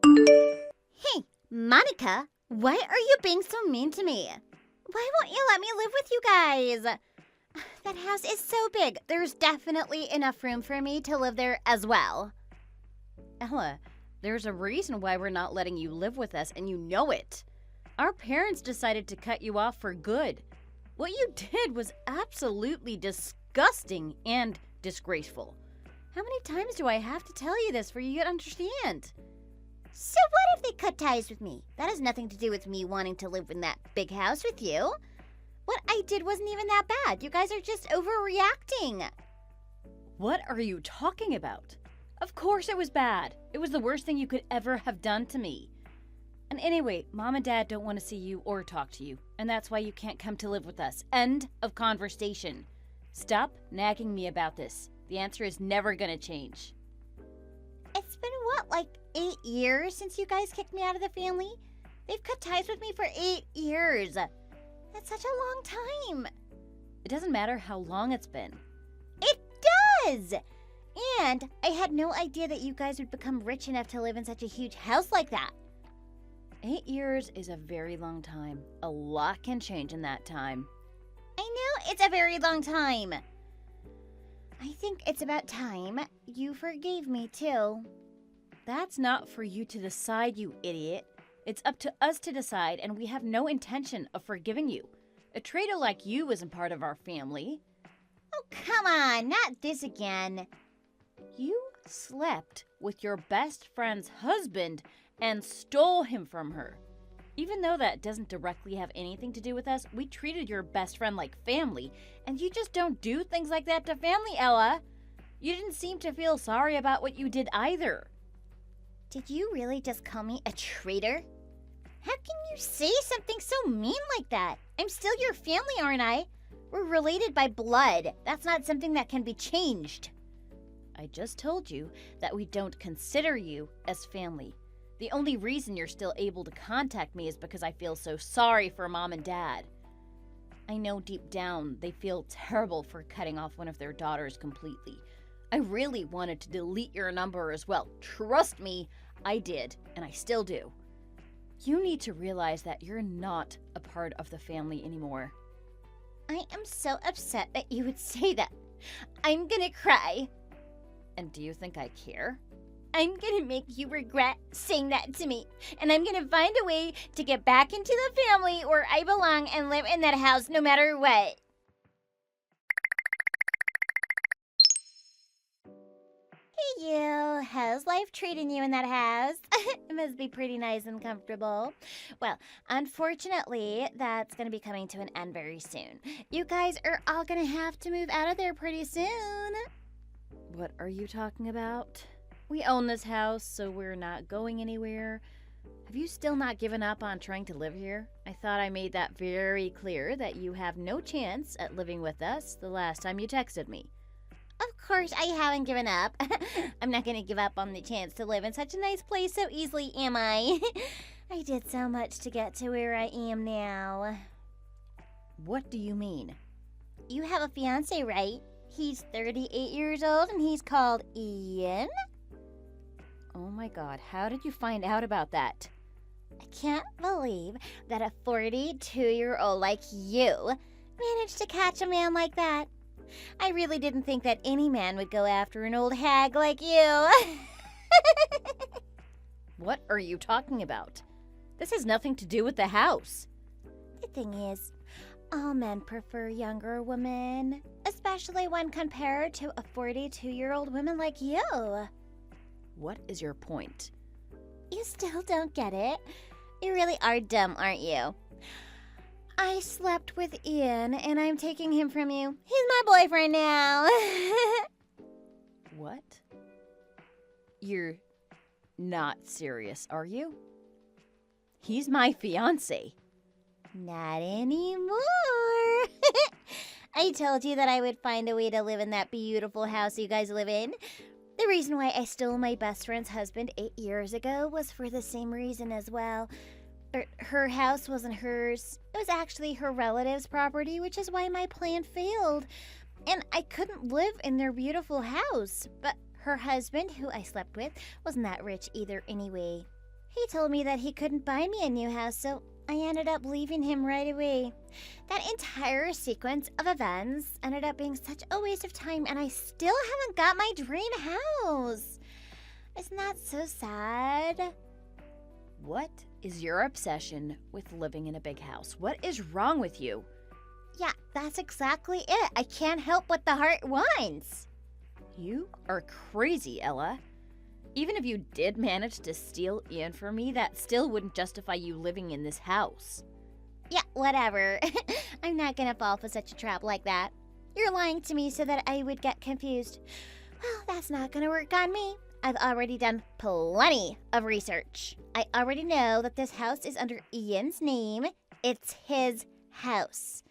Hey, Monica, why are you being so mean to me? Why won't you let me live with you guys? That house is so big. There's definitely enough room for me to live there as well. Ella, there's a reason why we're not letting you live with us, and you know it. Our parents decided to cut you off for good. What you did was absolutely disgusting and disgraceful. How many times do I have to tell you this for you to understand? So what if they cut ties with me? That has nothing to do with me wanting to live in that big house with you. What I did wasn't even that bad. You guys are just overreacting. What are you talking about? Of course it was bad. It was the worst thing you could ever have done to me. And anyway, Mom and Dad don't want to see you or talk to you, and that's why you can't come to live with us. End of conversation. Stop nagging me about this. The answer is never gonna change. It's been what, like 8 years since you guys kicked me out of the family? They've cut ties with me for 8 years. That's such a long time. It doesn't matter how long it's been. It does! And I had no idea that you guys would become rich enough to live in such a huge house like that. 8 years is a very long time. A lot can change in that time. I know it's a very long time. I think it's about time you forgave me too. That's not for you to decide, you idiot. It's up to us to decide, and we have no intention of forgiving you. A traitor like you isn't part of our family. Oh, come on, not this again. You slept with your best friend's husband and stole him from her. Even though that doesn't directly have anything to do with us, we treated your best friend like family, and you just don't do things like that to family, Ella. You didn't seem to feel sorry about what you did either. Did you really just call me a traitor? How can you say something so mean like that? I'm still your family, aren't I? We're related by blood. That's not something that can be changed. I just told you that we don't consider you as family. The only reason you're still able to contact me is because I feel so sorry for Mom and Dad. I know deep down they feel terrible for cutting off one of their daughters completely. I really wanted to delete your number as well. Trust me, I did, and I still do. You need to realize that you're not a part of the family anymore. I am so upset that you would say that. I'm gonna cry. And do you think I care? I'm gonna make you regret saying that to me. And I'm gonna find a way to get back into the family where I belong and live in that house no matter what. Hey you, how's life treating you in that house? It must be pretty nice and comfortable. Well, unfortunately, that's gonna be coming to an end very soon. You guys are all gonna have to move out of there pretty soon. What are you talking about? We own this house, so we're not going anywhere. Have you still not given up on trying to live here? I thought I made that very clear that you have no chance at living with us the last time you texted me. Of course, I haven't given up. I'm not gonna give up on the chance to live in such a nice place so easily, am I? I did so much to get to where I am now. What do you mean? You have a fiance, right? He's 38 years old and he's called Ian? Oh my God, how did you find out about that? I can't believe that a 42-year-old like you managed to catch a man like that. I really didn't think that any man would go after an old hag like you. What are you talking about? This has nothing to do with the house. The thing is, all men prefer younger women, especially when compared to a 42-year-old woman like you. What is your point? You still don't get it? You really are dumb, aren't you? I slept with Ian, and I'm taking him from you. He's my boyfriend now. What? You're not serious, are you? He's my fiancé. Not anymore. I told you that I would find a way to live in that beautiful house you guys live in. The reason why I stole my best friend's husband 8 years ago was for the same reason as well. But her house wasn't hers. It was actually her relative's property, which is why my plan failed. And I couldn't live in their beautiful house. But her husband, who I slept with, wasn't that rich either anyway. He told me that he couldn't buy me a new house, so I ended up leaving him right away. That entire sequence of events ended up being such a waste of time, and I still haven't got my dream house. Isn't that so sad? What is your obsession with living in a big house? What is wrong with you? Yeah, that's exactly it. I can't help what the heart wants. You are crazy, Ella. Even if you did manage to steal Ian from me, that still wouldn't justify you living in this house. Yeah, whatever. I'm not gonna fall for such a trap like that. You're lying to me so that I would get confused. Well, that's not gonna work on me. I've already done plenty of research. I already know that this house is under Ian's name. It's his house.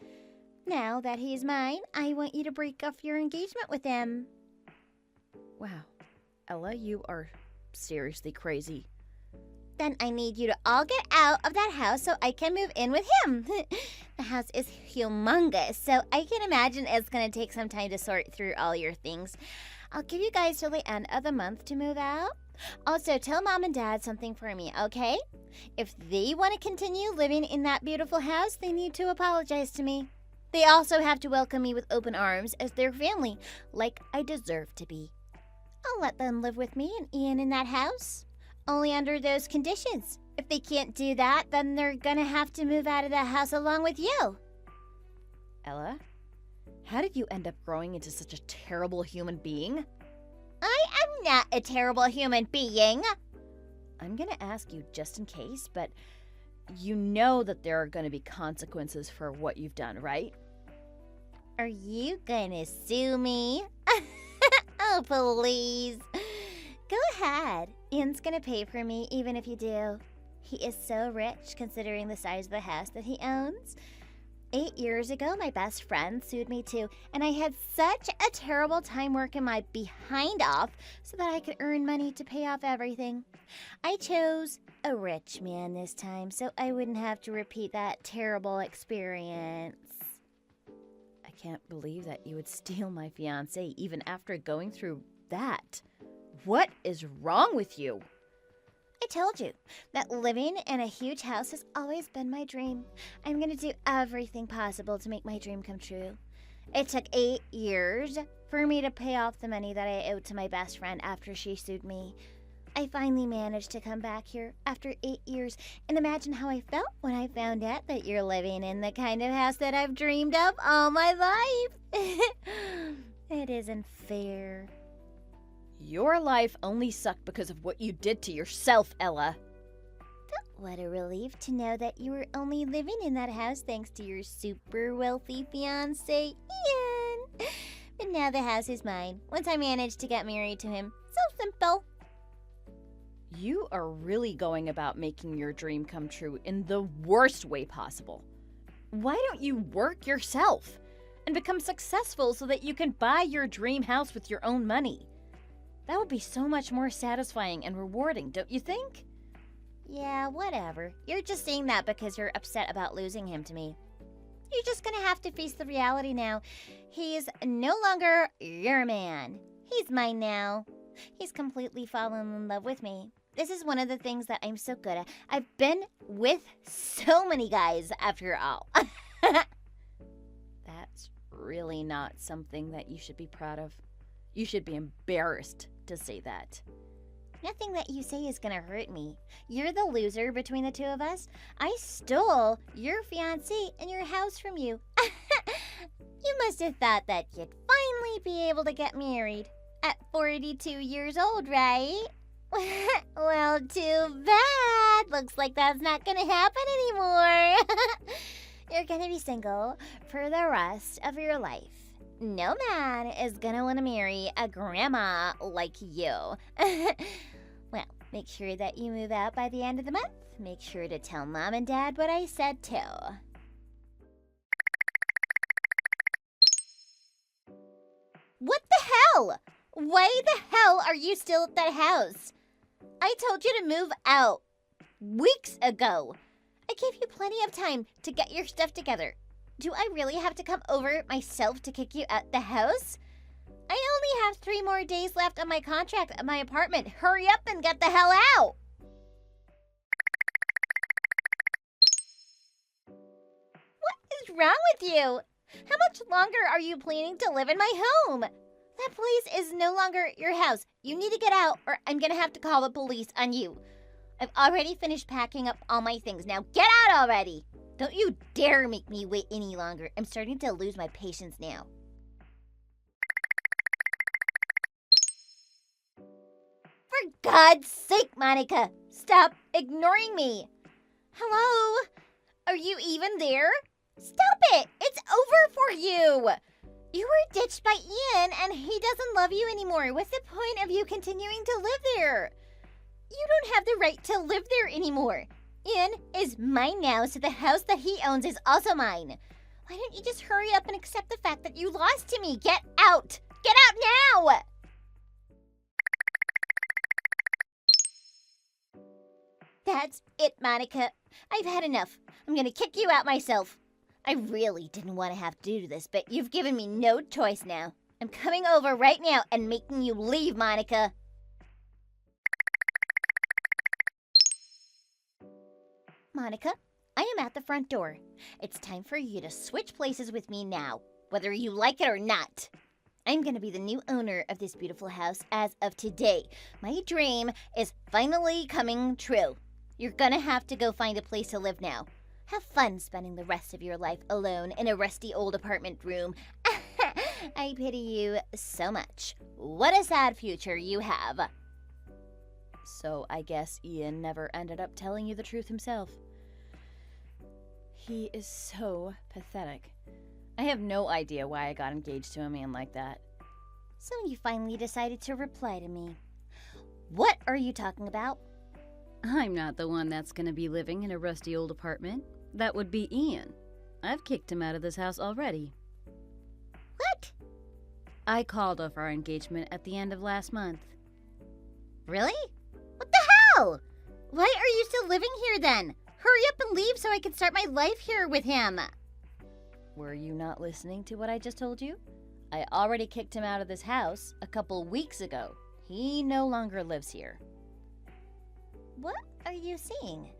Now that he's mine, I want you to break off your engagement with him. Wow. Ella, you are seriously crazy. Then I need you to all get out of that house so I can move in with him. The house is humongous, so I can imagine it's going to take some time to sort through all your things. I'll give you guys till the end of the month to move out. Also, tell Mom and Dad something for me, okay? If they want to continue living in that beautiful house, they need to apologize to me. They also have to welcome me with open arms as their family, like I deserve to be. I'll let them live with me and Ian in that house. Only under those conditions. If they can't do that, then they're gonna have to move out of the house along with you. Ella, how did you end up growing into such a terrible human being? I am not a terrible human being. I'm gonna ask you just in case, but you know that there are gonna be consequences for what you've done, right? Are you gonna sue me? Oh, please. Go ahead. Ian's gonna pay for me even if you do. He is so rich considering the size of the house that he owns. 8 years ago, my best friend sued me too, and I had such a terrible time working my behind off so that I could earn money to pay off everything. I chose a rich man this time so I wouldn't have to repeat that terrible experience. I can't believe that you would steal my fiancé even after going through that. What is wrong with you? I told you that living in a huge house has always been my dream. I'm going to do everything possible to make my dream come true. It took 8 years for me to pay off the money that I owed to my best friend after she sued me. I finally managed to come back here after 8 years, and imagine how I felt when I found out that you're living in the kind of house that I've dreamed of all my life. It isn't fair. Your life only sucked because of what you did to yourself, Ella. What a relief to know that you were only living in that house thanks to your super wealthy fiancé, Ian. But now the house is mine, once I managed to get married to him. So simple. You are really going about making your dream come true in the worst way possible. Why don't you work yourself and become successful so that you can buy your dream house with your own money? That would be so much more satisfying and rewarding, don't you think? Yeah, whatever. You're just saying that because you're upset about losing him to me. You're just gonna have to face the reality now. He's no longer your man. He's mine now. He's completely fallen in love with me. This is one of the things that I'm so good at. I've been with so many guys after all. That's really not something that you should be proud of. You should be embarrassed to say that. Nothing that you say is gonna hurt me. You're the loser between the two of us. I stole your fiancé and your house from you. You must have thought that you'd finally be able to get married. At 42 years old, right? Well, too bad. Looks like that's not gonna happen anymore. You're gonna be single for the rest of your life. No man is gonna want to marry a grandma like you. Well, make sure that you move out by the end of the month. Make sure to tell Mom and Dad what I said too. What the hell? Why the hell are you still at that house? I told you to move out weeks ago. I gave you plenty of time to get your stuff together. Do I really have to come over myself to kick you out the house? I only have 3 more days left on my contract at my apartment. Hurry up and get the hell out! is wrong with you? How much longer are you planning to live in my home? That place is no longer your house. You need to get out or I'm gonna have to call the police on you. I've already finished packing up all my things. Now get out already! Don't you dare make me wait any longer. I'm starting to lose my patience now. For God's sake, Monica, stop ignoring me. Hello? Are you even there? Stop it! It's over for you! You were ditched by Ian and he doesn't love you anymore. What's the point of you continuing to live there? You don't have the right to live there anymore. Ian is mine now, so the house that he owns is also mine. Why don't you just hurry up and accept the fact that you lost to me? Get out! Get out now! That's it, Monica. I've had enough. I'm gonna kick you out myself. I really didn't want to have to do this, but you've given me no choice now. I'm coming over right now and making you leave, Monica. Monica, I am at the front door. It's time for you to switch places with me now, whether you like it or not. I'm going to be the new owner of this beautiful house as of today. My dream is finally coming true. You're going to have to go find a place to live now. Have fun spending the rest of your life alone in a rusty old apartment room. I pity you so much. What a sad future you have. So I guess Ian never ended up telling you the truth himself. He is so pathetic. I have no idea why I got engaged to a man like that. So you finally decided to reply to me. What are you talking about? I'm not the one that's gonna be living in a rusty old apartment. That would be Ian. I've kicked him out of this house already. What? I called off our engagement at the end of last month. Really? What the hell? Why are you still living here then? Hurry up and leave so I can start my life here with him. Were you not listening to what I just told you? I already kicked him out of this house a couple weeks ago. He no longer lives here. What are you saying?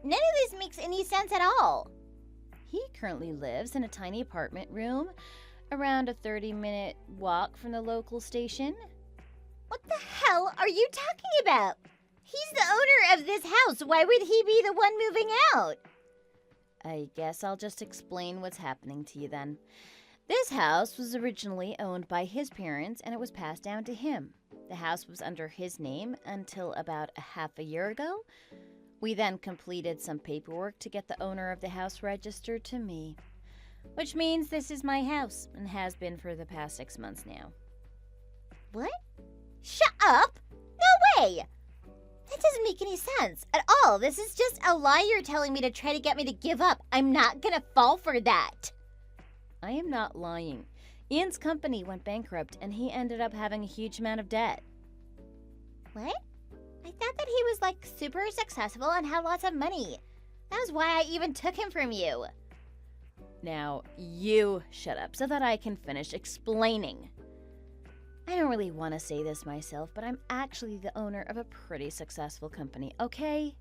None of this makes any sense at all. He currently lives in a tiny apartment room around a 30-minute walk from the local station. What the hell are you talking about? He's the owner of this house. Why would he be the one moving out? I guess I'll just explain what's happening to you then. This house was originally owned by his parents and it was passed down to him. The house was under his name until about a half a year ago. We then completed some paperwork to get the owner of the house registered to me, which means this is my house and has been for the past 6 months now. What? Shut up! No way! That doesn't make any sense at all. This is just a lie you're telling me to try to get me to give up. I'm not gonna fall for that. I am not lying. Ian's company went bankrupt and he ended up having a huge amount of debt. What? I thought that he was like super successful and had lots of money. That was why I even took him from you. Now, you shut up so that I can finish explaining. I don't really want to say this myself, but I'm actually the owner of a pretty successful company, okay?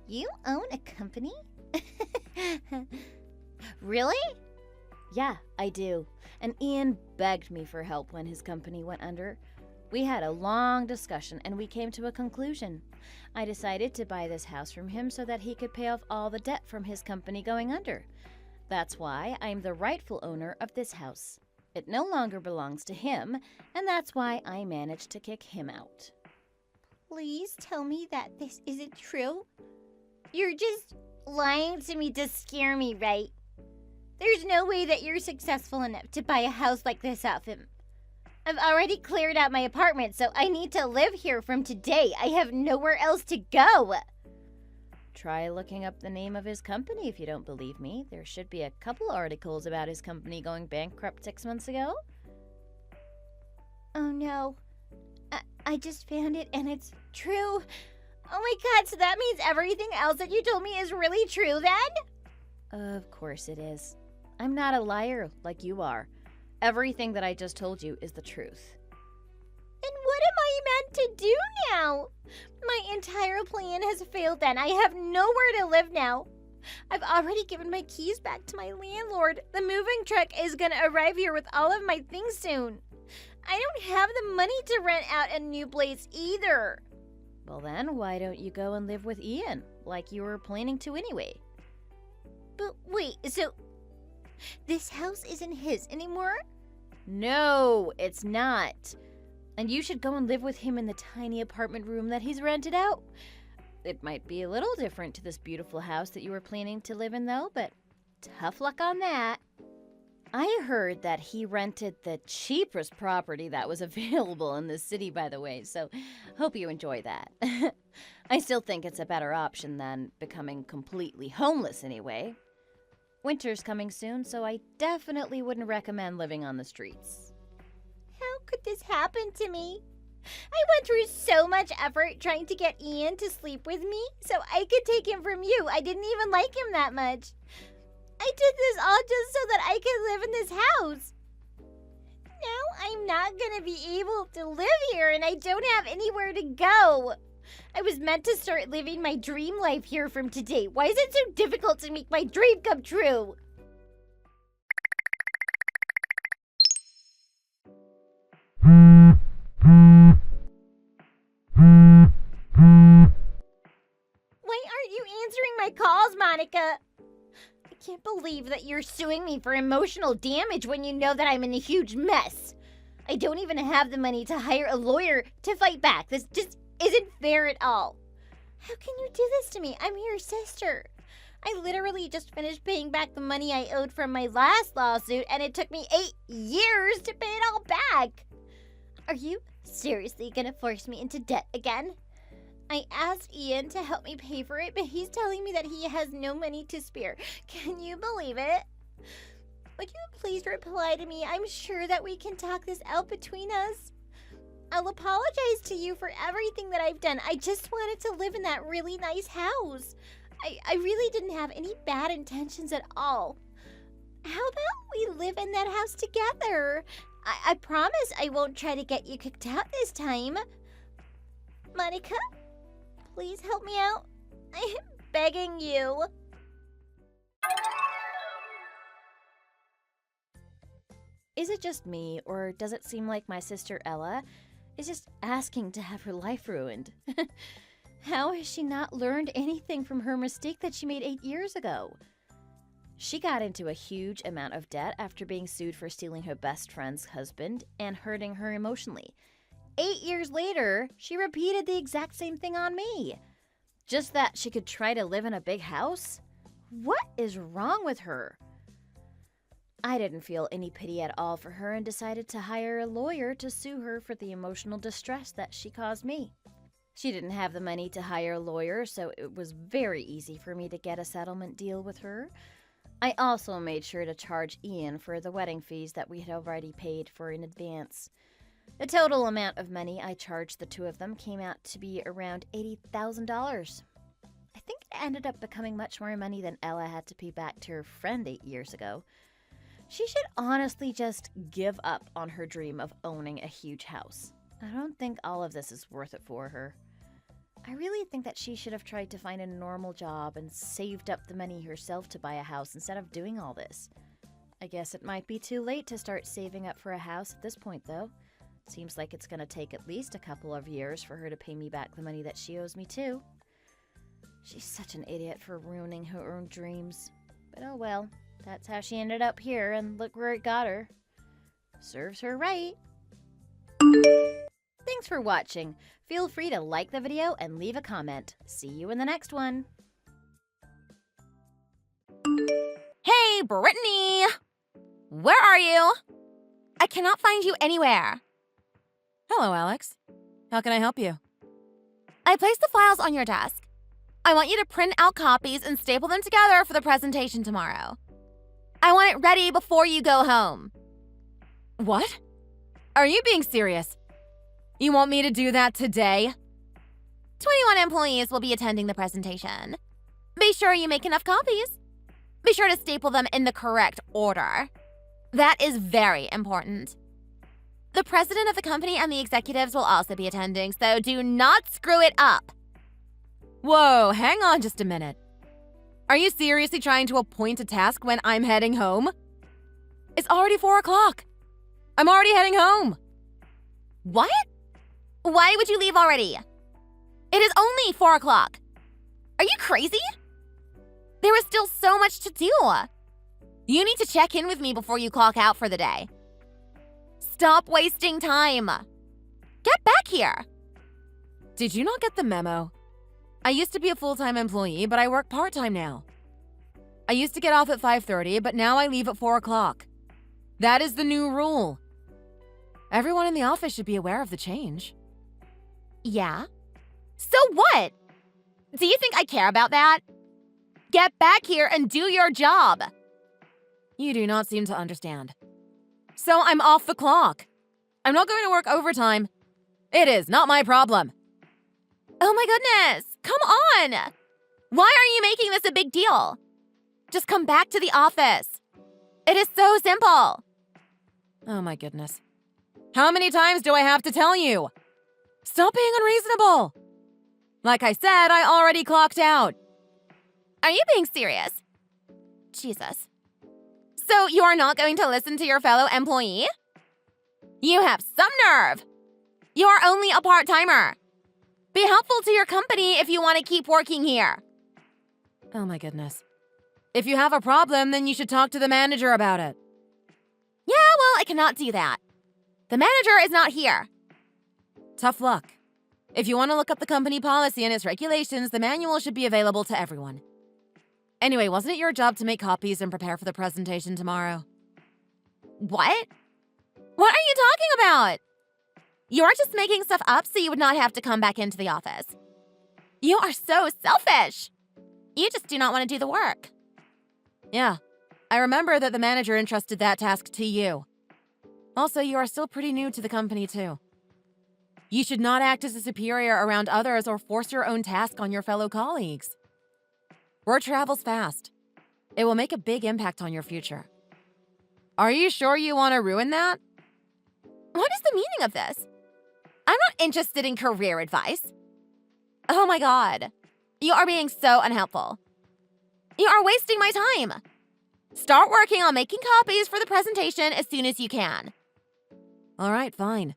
You own a company? Really? Yeah, I do. And Ian begged me for help when his company went under. We had a long discussion and we came to a conclusion. I decided to buy this house from him so that he could pay off all the debt from his company going under. That's why I'm the rightful owner of this house. It no longer belongs to him, and that's why I managed to kick him out. Please tell me that this isn't true. You're just lying to me to scare me, right? There's no way that you're successful enough to buy a house like this off him. I've already cleared out my apartment, so I need to live here from today. I have nowhere else to go. Try looking up the name of his company if you don't believe me. There should be a couple articles about his company going bankrupt 6 months ago. Oh no. I just found it and it's true. Oh my god, so that means everything else that you told me is really true then? Of course it is. I'm not a liar like you are. Everything that I just told you is the truth. And what am I meant to do now? My entire plan has failed then. I have nowhere to live now. I've already given my keys back to my landlord. The moving truck is gonna arrive here with all of my things soon. I don't have the money to rent out a new place either. Well then, why don't you go and live with Ian, like you were planning to anyway? But wait, so this house isn't his anymore? No, it's not. And you should go and live with him in the tiny apartment room that he's rented out. It might be a little different to this beautiful house that you were planning to live in, though, but tough luck on that. I heard that he rented the cheapest property that was available in the city, by the way, so hope you enjoy that. I still think it's a better option than becoming completely homeless anyway. Winter's coming soon, so I definitely wouldn't recommend living on the streets. How could this happen to me? I went through so much effort trying to get Ian to sleep with me so I could take him from you. I didn't even like him that much. I did this all just so that I could live in this house. Now I'm not gonna be able to live here and I don't have anywhere to go. I was meant to start living my dream life here from today. Why is it so difficult to make my dream come true? Why aren't you answering my calls, Monica? I can't believe that you're suing me for emotional damage when you know that I'm in a huge mess. I don't even have the money to hire a lawyer to fight back. This just isn't fair at all. How can you do this to me? I'm your sister. I literally just finished paying back the money I owed from my last lawsuit, and it took me 8 years to pay it all back. Are you seriously gonna force me into debt again? I asked Ian to help me pay for it, but he's telling me that he has no money to spare. Can you believe it? Would you please reply to me? I'm sure that we can talk this out between us. I'll apologize to you for everything that I've done. I just wanted to live in that really nice house. I really didn't have any bad intentions at all. How about we live in that house together? I promise I won't try to get you kicked out this time. Monica, please help me out. I'm begging you. Is it just me, or does it seem like my sister Ella is just asking to have her life ruined? How has she not learned anything from her mistake that she made 8 years ago? She got into a huge amount of debt after being sued for stealing her best friend's husband and hurting her emotionally. 8 years later, she repeated the exact same thing on me. Just that she could try to live in a big house? What is wrong with her? I didn't feel any pity at all for her and decided to hire a lawyer to sue her for the emotional distress that she caused me. She didn't have the money to hire a lawyer, so it was very easy for me to get a settlement deal with her. I also made sure to charge Ian for the wedding fees that we had already paid for in advance. The total amount of money I charged the two of them came out to be around $80,000. I think it ended up becoming much more money than Ella had to pay back to her friend 8 years ago. She should honestly just give up on her dream of owning a huge house. I don't think all of this is worth it for her. I really think that she should have tried to find a normal job and saved up the money herself to buy a house instead of doing all this. I guess it might be too late to start saving up for a house at this point, though. Seems like it's going to take at least a couple of years for her to pay me back the money that she owes me, too. She's such an idiot for ruining her own dreams. But oh well, that's how she ended up here, and look where it got her. Serves her right. Thanks for watching. Feel free to like the video and leave a comment. See you in the next one. Hey, Brittany! Where are you? I cannot find you anywhere. Hello, Alex. How can I help you? I placed the files on your desk. I want you to print out copies and staple them together for the presentation tomorrow. I want it ready before you go home. What? Are you being serious? You want me to do that today? 21 employees will be attending the presentation. Be sure you make enough copies. Be sure to staple them in the correct order. That is very important. The president of the company and the executives will also be attending, so do not screw it up. Whoa, hang on just a minute. Are you seriously trying to appoint a task when I'm heading home? It's already 4 o'clock. I'm already heading home. What? Why would you leave already? It is only 4 o'clock. Are you crazy? There is still so much to do. You need to check in with me before you clock out for the day. Stop wasting time. Get back here. Did you not get the memo? I used to be a full-time employee, but I work part-time now. I used to get off at 5:30, but now I leave at 4 o'clock. That is the new rule. Everyone in the office should be aware of the change. Yeah? So what? Do you think I care about that? Get back here and do your job. You do not seem to understand. So I'm off the clock. I'm not going to work overtime. It is not my problem. Oh my goodness, come on! Why are you making this a big deal? Just come back to the office. It is so simple. Oh my goodness. How many times do I have to tell you? Stop being unreasonable. Like I said, I already clocked out. Are you being serious? Jesus. So you are not going to listen to your fellow employee? You have some nerve. You are only a part-timer. Be helpful to your company if you want to keep working here. Oh my goodness. If you have a problem, then you should talk to the manager about it. Yeah, well, I cannot do that. The manager is not here. Tough luck. If you want to look up the company policy and its regulations, the manual should be available to everyone. Anyway, wasn't it your job to make copies and prepare for the presentation tomorrow? What? What are you talking about? You're just making stuff up so you would not have to come back into the office. You are so selfish. You just do not want to do the work. Yeah, I remember that the manager entrusted that task to you. Also, you are still pretty new to the company, too. You should not act as a superior around others or force your own task on your fellow colleagues. Word travels fast. It will make a big impact on your future. Are you sure you want to ruin that? What is the meaning of this? I'm not interested in career advice. Oh my god. You are being so unhelpful. You are wasting my time. Start working on making copies for the presentation as soon as you can. All right, fine.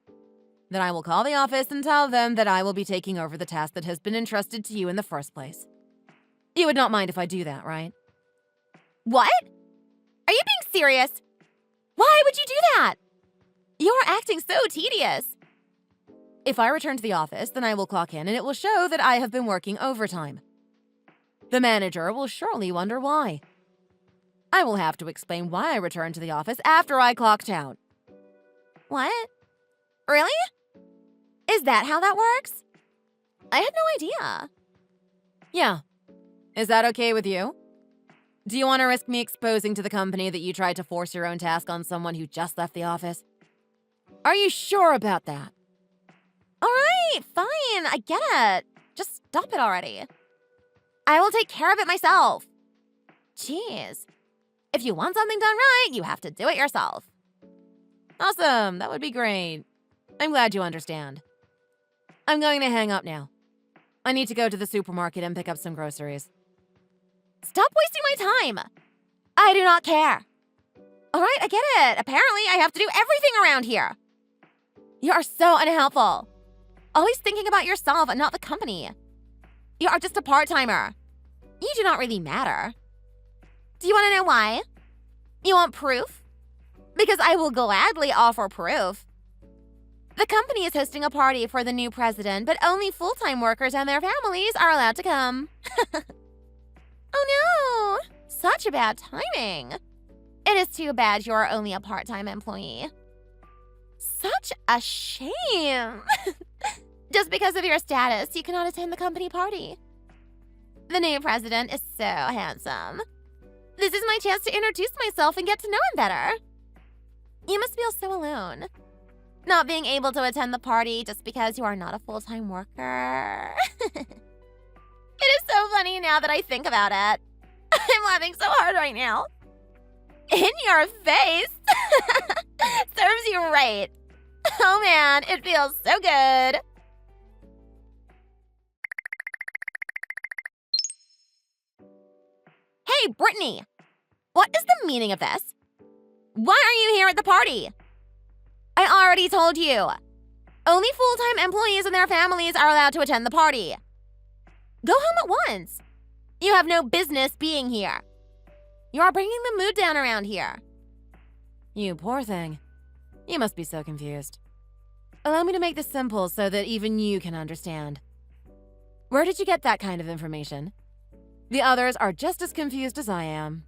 Then I will call the office and tell them that I will be taking over the task that has been entrusted to you in the first place. You would not mind if I do that, right? What? Are you being serious? Why would you do that? You are acting so tedious. If I return to the office, then I will clock in and it will show that I have been working overtime. The manager will surely wonder why. I will have to explain why I returned to the office after I clocked out. What? Really? Is that how that works? I had no idea. Yeah. Is that okay with you? Do you want to risk me exposing to the company that you tried to force your own task on someone who just left the office? Are you sure about that? All right, fine, I get it. Just stop it already. I will take care of it myself. Jeez. If you want something done right, you have to do it yourself. Awesome, that would be great. I'm glad you understand. I'm going to hang up now. I need to go to the supermarket and pick up some groceries. Stop wasting my time. I do not care. All right, I get it. Apparently, I have to do everything around here. You are so unhelpful. Always thinking about yourself and not the company. You are just a part-timer. You do not really matter. Do you want to know why? You want proof? Because I will gladly offer proof. The company is hosting a party for the new president, but only full-time workers and their families are allowed to come. Oh no! Such a bad timing. It is too bad you are only a part-time employee. Such a shame. Just because of your status, you cannot attend the company party. The new president is so handsome. This is my chance to introduce myself and get to know him better. You must feel so alone. Not being able to attend the party just because you are not a full-time worker. It is so funny now that I think about it. I'm laughing so hard right now. In your face. Serves you right. Oh man, it feels so good. Hey, Brittany! What is the meaning of this? Why are you here at the party? I already told you. Only full-time employees and their families are allowed to attend the party. Go home at once. You have no business being here. You are bringing the mood down around here. You poor thing. You must be so confused. Allow me to make this simple so that even you can understand. Where did you get that kind of information? The others are just as confused as I am.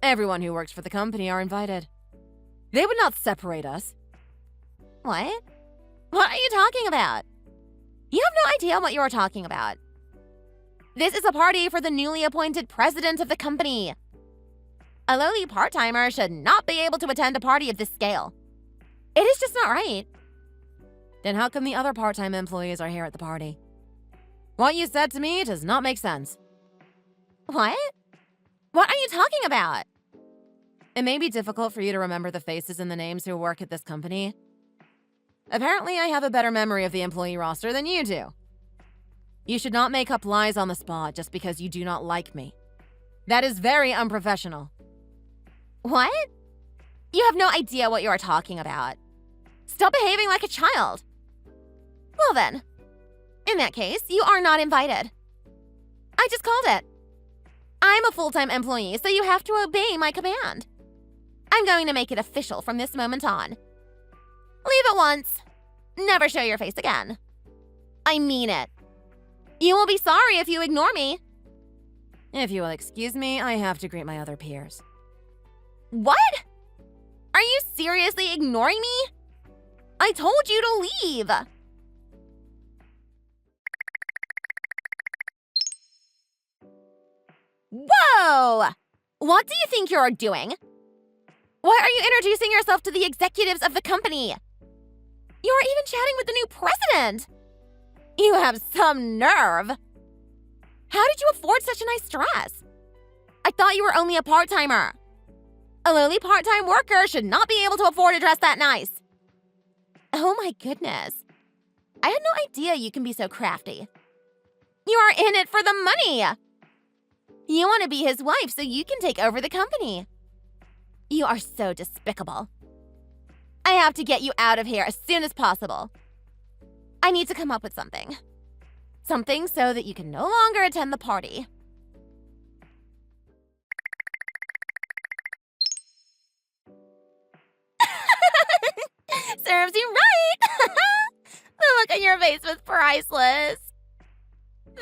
Everyone who works for the company are invited. They would not separate us. What? What are you talking about? You have no idea what you are talking about. This is a party for the newly appointed president of the company. A lowly part-timer should not be able to attend a party of this scale. It is just not right. Then how come the other part-time employees are here at the party? What you said to me does not make sense. What? What are you talking about? It may be difficult for you to remember the faces and the names who work at this company. Apparently, I have a better memory of the employee roster than you do. You should not make up lies on the spot just because you do not like me. That is very unprofessional. What? You have no idea what you are talking about. Stop behaving like a child. Well then, in that case, you are not invited. I just called it. I'm a full-time employee, so you have to obey my command. I'm going to make it official from this moment on. Leave at once. Never show your face again. I mean it. You will be sorry if you ignore me. If you will excuse me, I have to greet my other peers. What? Are you seriously ignoring me? I told you to leave. Whoa! What do you think you're doing? Why are you introducing yourself to the executives of the company? You're even chatting with the new president. You have some nerve. How did you afford such a nice dress? I thought you were only a part-timer. A lowly part-time worker should not be able to afford a dress that nice. Oh my goodness. I had no idea you can be so crafty. You are in it for the money. You want to be his wife so you can take over the company. You are so despicable. I have to get you out of here as soon as possible. I need to come up with something. Something so that you can no longer attend the party. Serves you right! The look on your face was priceless.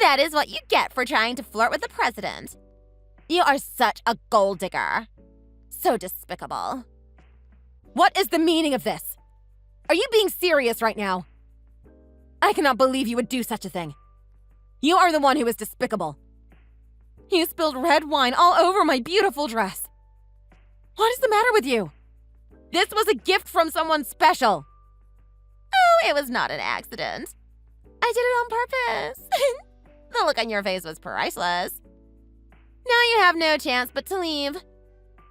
That is what you get for trying to flirt with the president. You are such a gold digger. So despicable. What is the meaning of this? Are you being serious right now? I cannot believe you would do such a thing. You are the one who is despicable. You spilled red wine all over my beautiful dress. What is the matter with you? This was a gift from someone special. Oh, it was not an accident. I did it on purpose. The look on your face was priceless. Now you have no chance but to leave.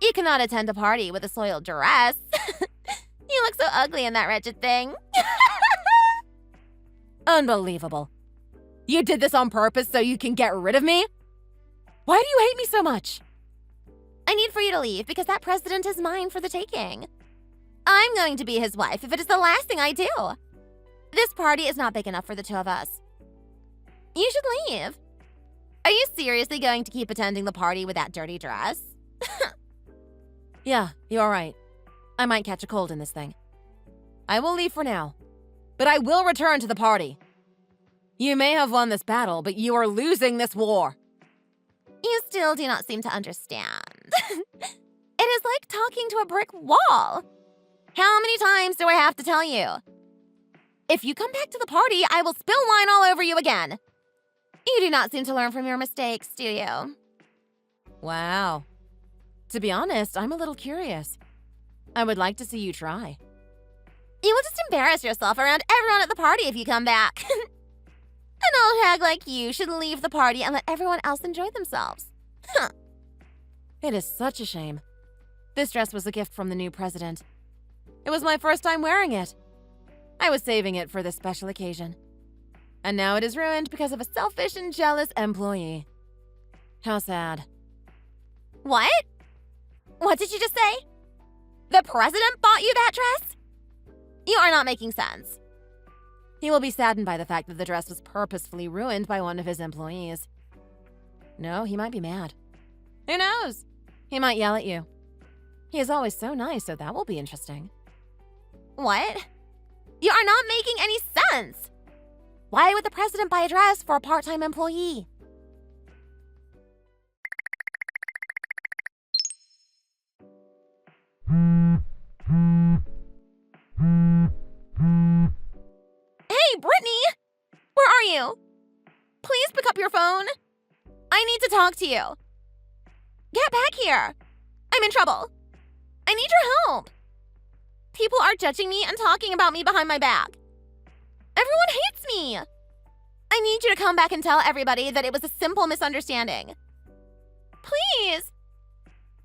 You cannot attend a party with a soiled dress. You look so ugly in that wretched thing. Unbelievable. You did this on purpose so you can get rid of me? Why do you hate me so much? I need for you to leave because that president is mine for the taking. I'm going to be his wife if it is the last thing I do. This party is not big enough for the two of us. You should leave. Are you seriously going to keep attending the party with that dirty dress? Yeah, you're right. I might catch a cold in this thing. I will leave for now, but I will return to the party. You may have won this battle, but you are losing this war. You still do not seem to understand. It is like talking to a brick wall. How many times do I have to tell you? If you come back to the party, I will spill wine all over you again. You do not seem to learn from your mistakes, do you? Wow. To be honest, I'm a little curious. I would like to see you try. You will just embarrass yourself around everyone at the party if you come back. An old hag like you should leave the party and let everyone else enjoy themselves. Huh. It is such a shame. This dress was a gift from the new president. It was my first time wearing it. I was saving it for this special occasion. And now it is ruined because of a selfish and jealous employee. How sad. What? What did you just say? The president bought you that dress? You are not making sense. He will be saddened by the fact that the dress was purposefully ruined by one of his employees. No, he might be mad. Who knows? He might yell at you. He is always so nice, so that will be interesting. What? You are not making any sense. Why would the president buy a dress for a part-time employee? Hey, Brittany! Where are you? Please pick up your phone. I need to talk to you. Get back here. I'm in trouble. I need your help. People are judging me and talking about me behind my back. Everyone hates me. I need you to come back and tell everybody that it was a simple misunderstanding. Please.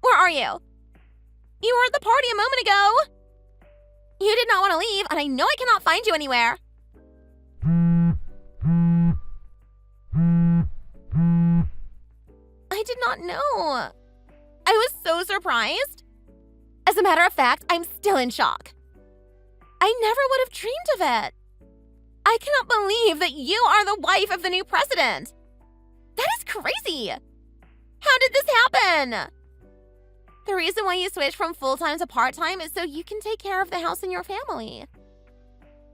Where are you? You were at the party a moment ago. You did not want to leave, and I know I cannot find you anywhere. I did not know. I was so surprised. As a matter of fact, I'm still in shock. I never would have dreamed of it. I cannot believe that you are the wife of the new president. That is crazy. How did this happen? The reason why you switched from full-time to part-time is so you can take care of the house and your family.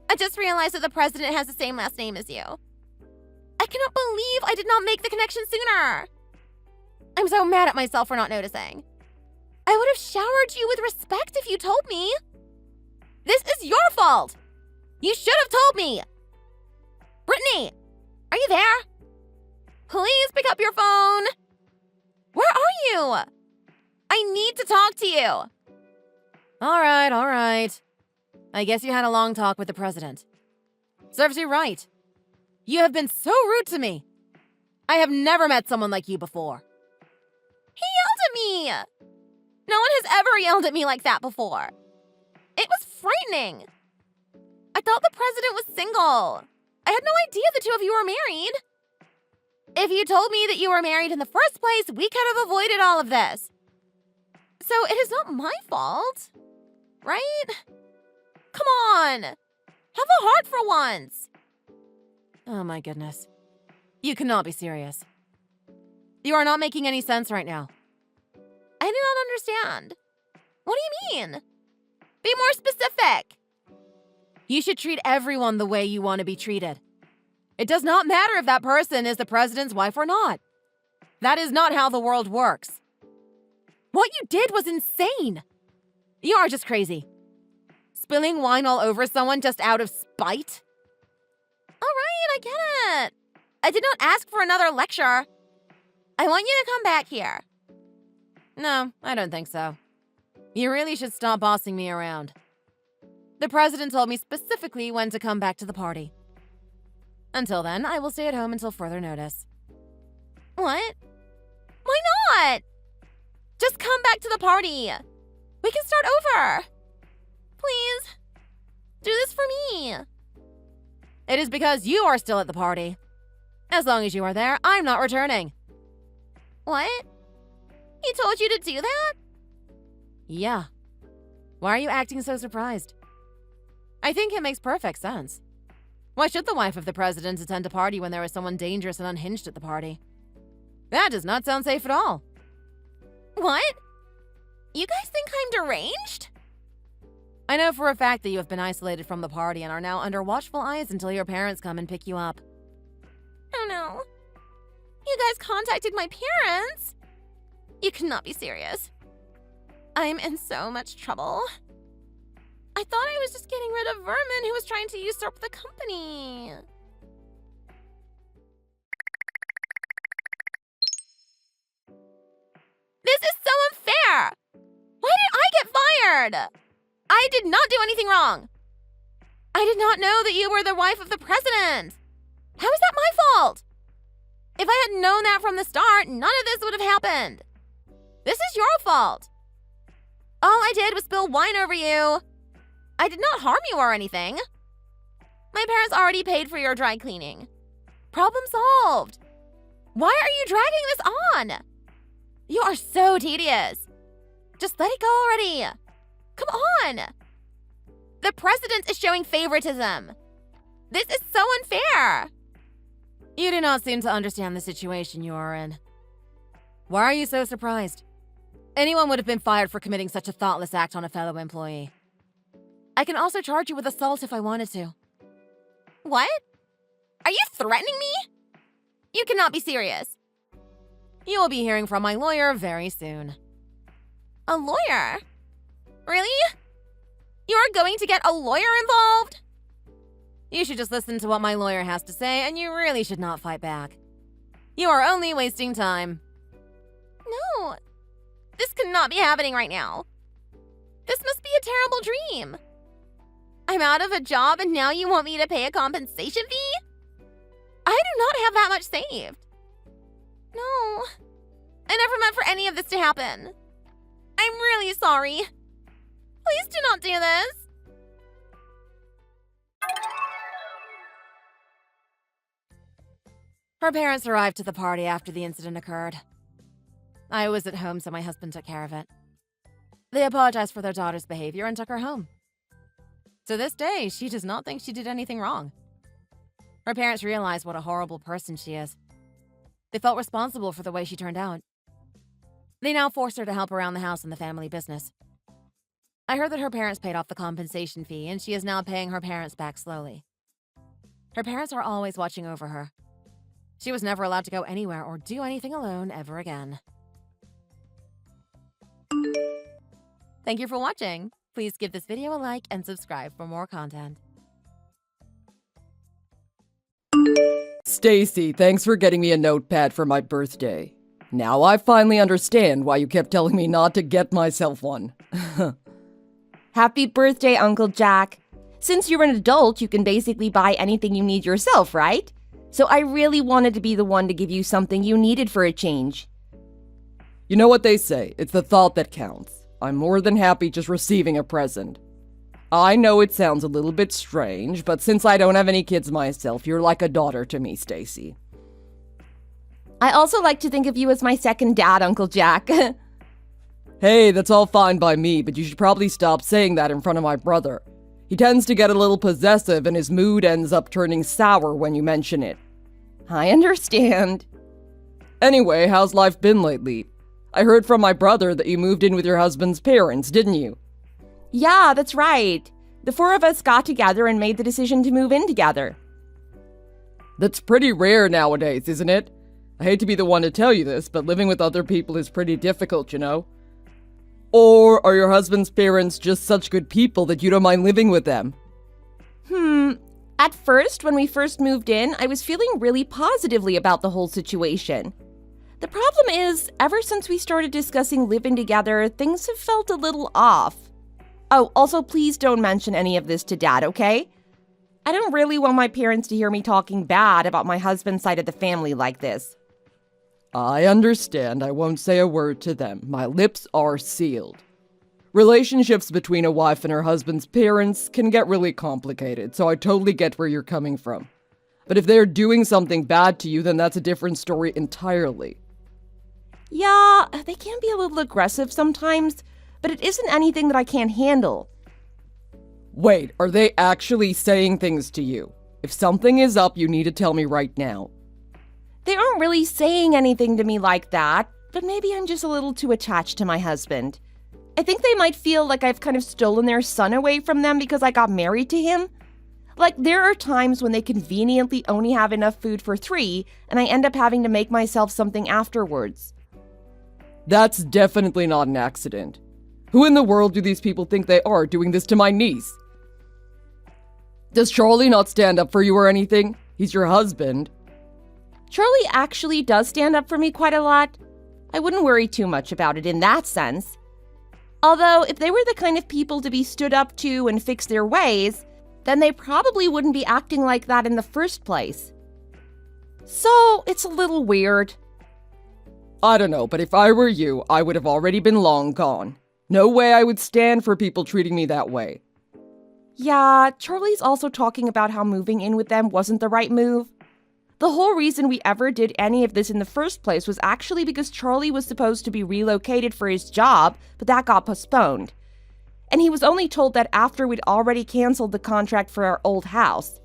I just realized that the president has the same last name as you. I cannot believe I did not make the connection sooner. I'm so mad at myself for not noticing. I would have showered you with respect if you told me. This is your fault. You should have told me. Brittany, are you there? Please pick up your phone. Where are you? I need to talk to you. All right. I guess you had a long talk with the president. Serves you right. You have been so rude to me. I have never met someone like you before. He yelled at me. No one has ever yelled at me like that before. It was frightening. I thought the president was single. I had no idea the two of you were married. If you told me that you were married in the first place, we could have avoided all of this. So it is not my fault, right? Come on. Have a heart for once. Oh my goodness. You cannot be serious. You are not making any sense right now. I do not understand. What do you mean? Be more specific. You should treat everyone the way you want to be treated. It does not matter if that person is the president's wife or not. That is not how the world works. What you did was insane. You are just crazy. Spilling wine all over someone just out of spite? All right, I get it. I did not ask for another lecture. I want you to come back here. No, I don't think so. You really should stop bossing me around. The president told me specifically when to come back to the party. Until then, I will stay at home until further notice. What? Why not? Just come back to the party. We can start over. Please, do this for me. It is because you are still at the party. As long as you are there, I'm not returning. What? He told you to do that? Yeah. Why are you acting so surprised? I think it makes perfect sense. Why should the wife of the president attend a party when there is someone dangerous and unhinged at the party? That does not sound safe at all. What? You guys think I'm deranged? I know for a fact that you have been isolated from the party and are now under watchful eyes until your parents come and pick you up. Oh no. You guys contacted my parents? You cannot be serious. I'm in so much trouble. I thought I was just getting rid of Vermin who was trying to usurp the company. This is so unfair! Why did I get fired? I did not do anything wrong. I did not know that you were the wife of the president. How is that my fault? If I had known that from the start, none of this would have happened. This is your fault. All I did was spill wine over you. I did not harm you or anything. My parents already paid for your dry cleaning. Problem solved. Why are you dragging this on? You are so tedious. Just let it go already. Come on. The president is showing favoritism. This is so unfair. You do not seem to understand the situation you are in. Why are you so surprised? Anyone would have been fired for committing such a thoughtless act on a fellow employee. I can also charge you with assault if I wanted to. What? Are you threatening me? You cannot be serious. You will be hearing from my lawyer very soon. A lawyer? Really? You are going to get a lawyer involved? You should just listen to what my lawyer has to say, and you really should not fight back. You are only wasting time. No. This cannot be happening right now. This must be a terrible dream. I'm out of a job and now you want me to pay a compensation fee? I do not have that much saved. No. I never meant for any of this to happen. I'm really sorry. Please do not do this. Her parents arrived to the party after the incident occurred. I was at home, so my husband took care of it. They apologized for their daughter's behavior and took her home. To this day, she does not think she did anything wrong. Her parents realized what a horrible person she is. They felt responsible for the way she turned out. They now forced her to help around the house in the family business. I heard that her parents paid off the compensation fee, and she is now paying her parents back slowly. Her parents are always watching over her. She was never allowed to go anywhere or do anything alone ever again. Thank you for watching. Please give this video a like and subscribe for more content. Stacy, thanks for getting me a notepad for my birthday. Now I finally understand why you kept telling me not to get myself one. Happy birthday, Uncle Jack. Since you're an adult, you can basically buy anything you need yourself, right? So I really wanted to be the one to give you something you needed for a change. You know what they say, it's the thought that counts. I'm more than happy just receiving a present. I know it sounds a little bit strange, but since I don't have any kids myself, you're like a daughter to me, Stacy. I also like to think of you as my second dad, Uncle Jack. Hey, that's all fine by me, but you should probably stop saying that in front of my brother. He tends to get a little possessive and his mood ends up turning sour when you mention it. I understand. Anyway, how's life been lately? I heard from my brother that you moved in with your husband's parents, didn't you? Yeah, that's right. The four of us got together and made the decision to move in together. That's pretty rare nowadays, isn't it? I hate to be the one to tell you this, but living with other people is pretty difficult, you know? Or are your husband's parents just such good people that you don't mind living with them? At first, when we first moved in, I was feeling really positively about the whole situation. The problem is, ever since we started discussing living together, things have felt a little off. Oh, also, please don't mention any of this to Dad, okay? I don't really want my parents to hear me talking bad about my husband's side of the family like this. I understand. I won't say a word to them. My lips are sealed. Relationships between a wife and her husband's parents can get really complicated, so I totally get where you're coming from. But if they're doing something bad to you, then that's a different story entirely. Yeah, they can be a little aggressive sometimes, but it isn't anything that I can't handle. Wait, are they actually saying things to you? If something is up, you need to tell me right now. They aren't really saying anything to me like that, but maybe I'm just a little too attached to my husband. I think they might feel like I've kind of stolen their son away from them because I got married to him. Like, there are times when they conveniently only have enough food for 3, and I end up having to make myself something afterwards. That's definitely not an accident. Who in the world do these people think they are doing this to my niece? Does Charlie not stand up for you or anything? He's your husband. Charlie actually does stand up for me quite a lot. I wouldn't worry too much about it in that sense. Although, if they were the kind of people to be stood up to and fix their ways, then they probably wouldn't be acting like that in the first place. So, it's a little weird. I don't know, but if I were you, I would have already been long gone. No way I would stand for people treating me that way. Yeah, Charlie's also talking about how moving in with them wasn't the right move. The whole reason we ever did any of this in the first place was actually because Charlie was supposed to be relocated for his job, but that got postponed. And he was only told that after we'd already canceled the contract for our old house.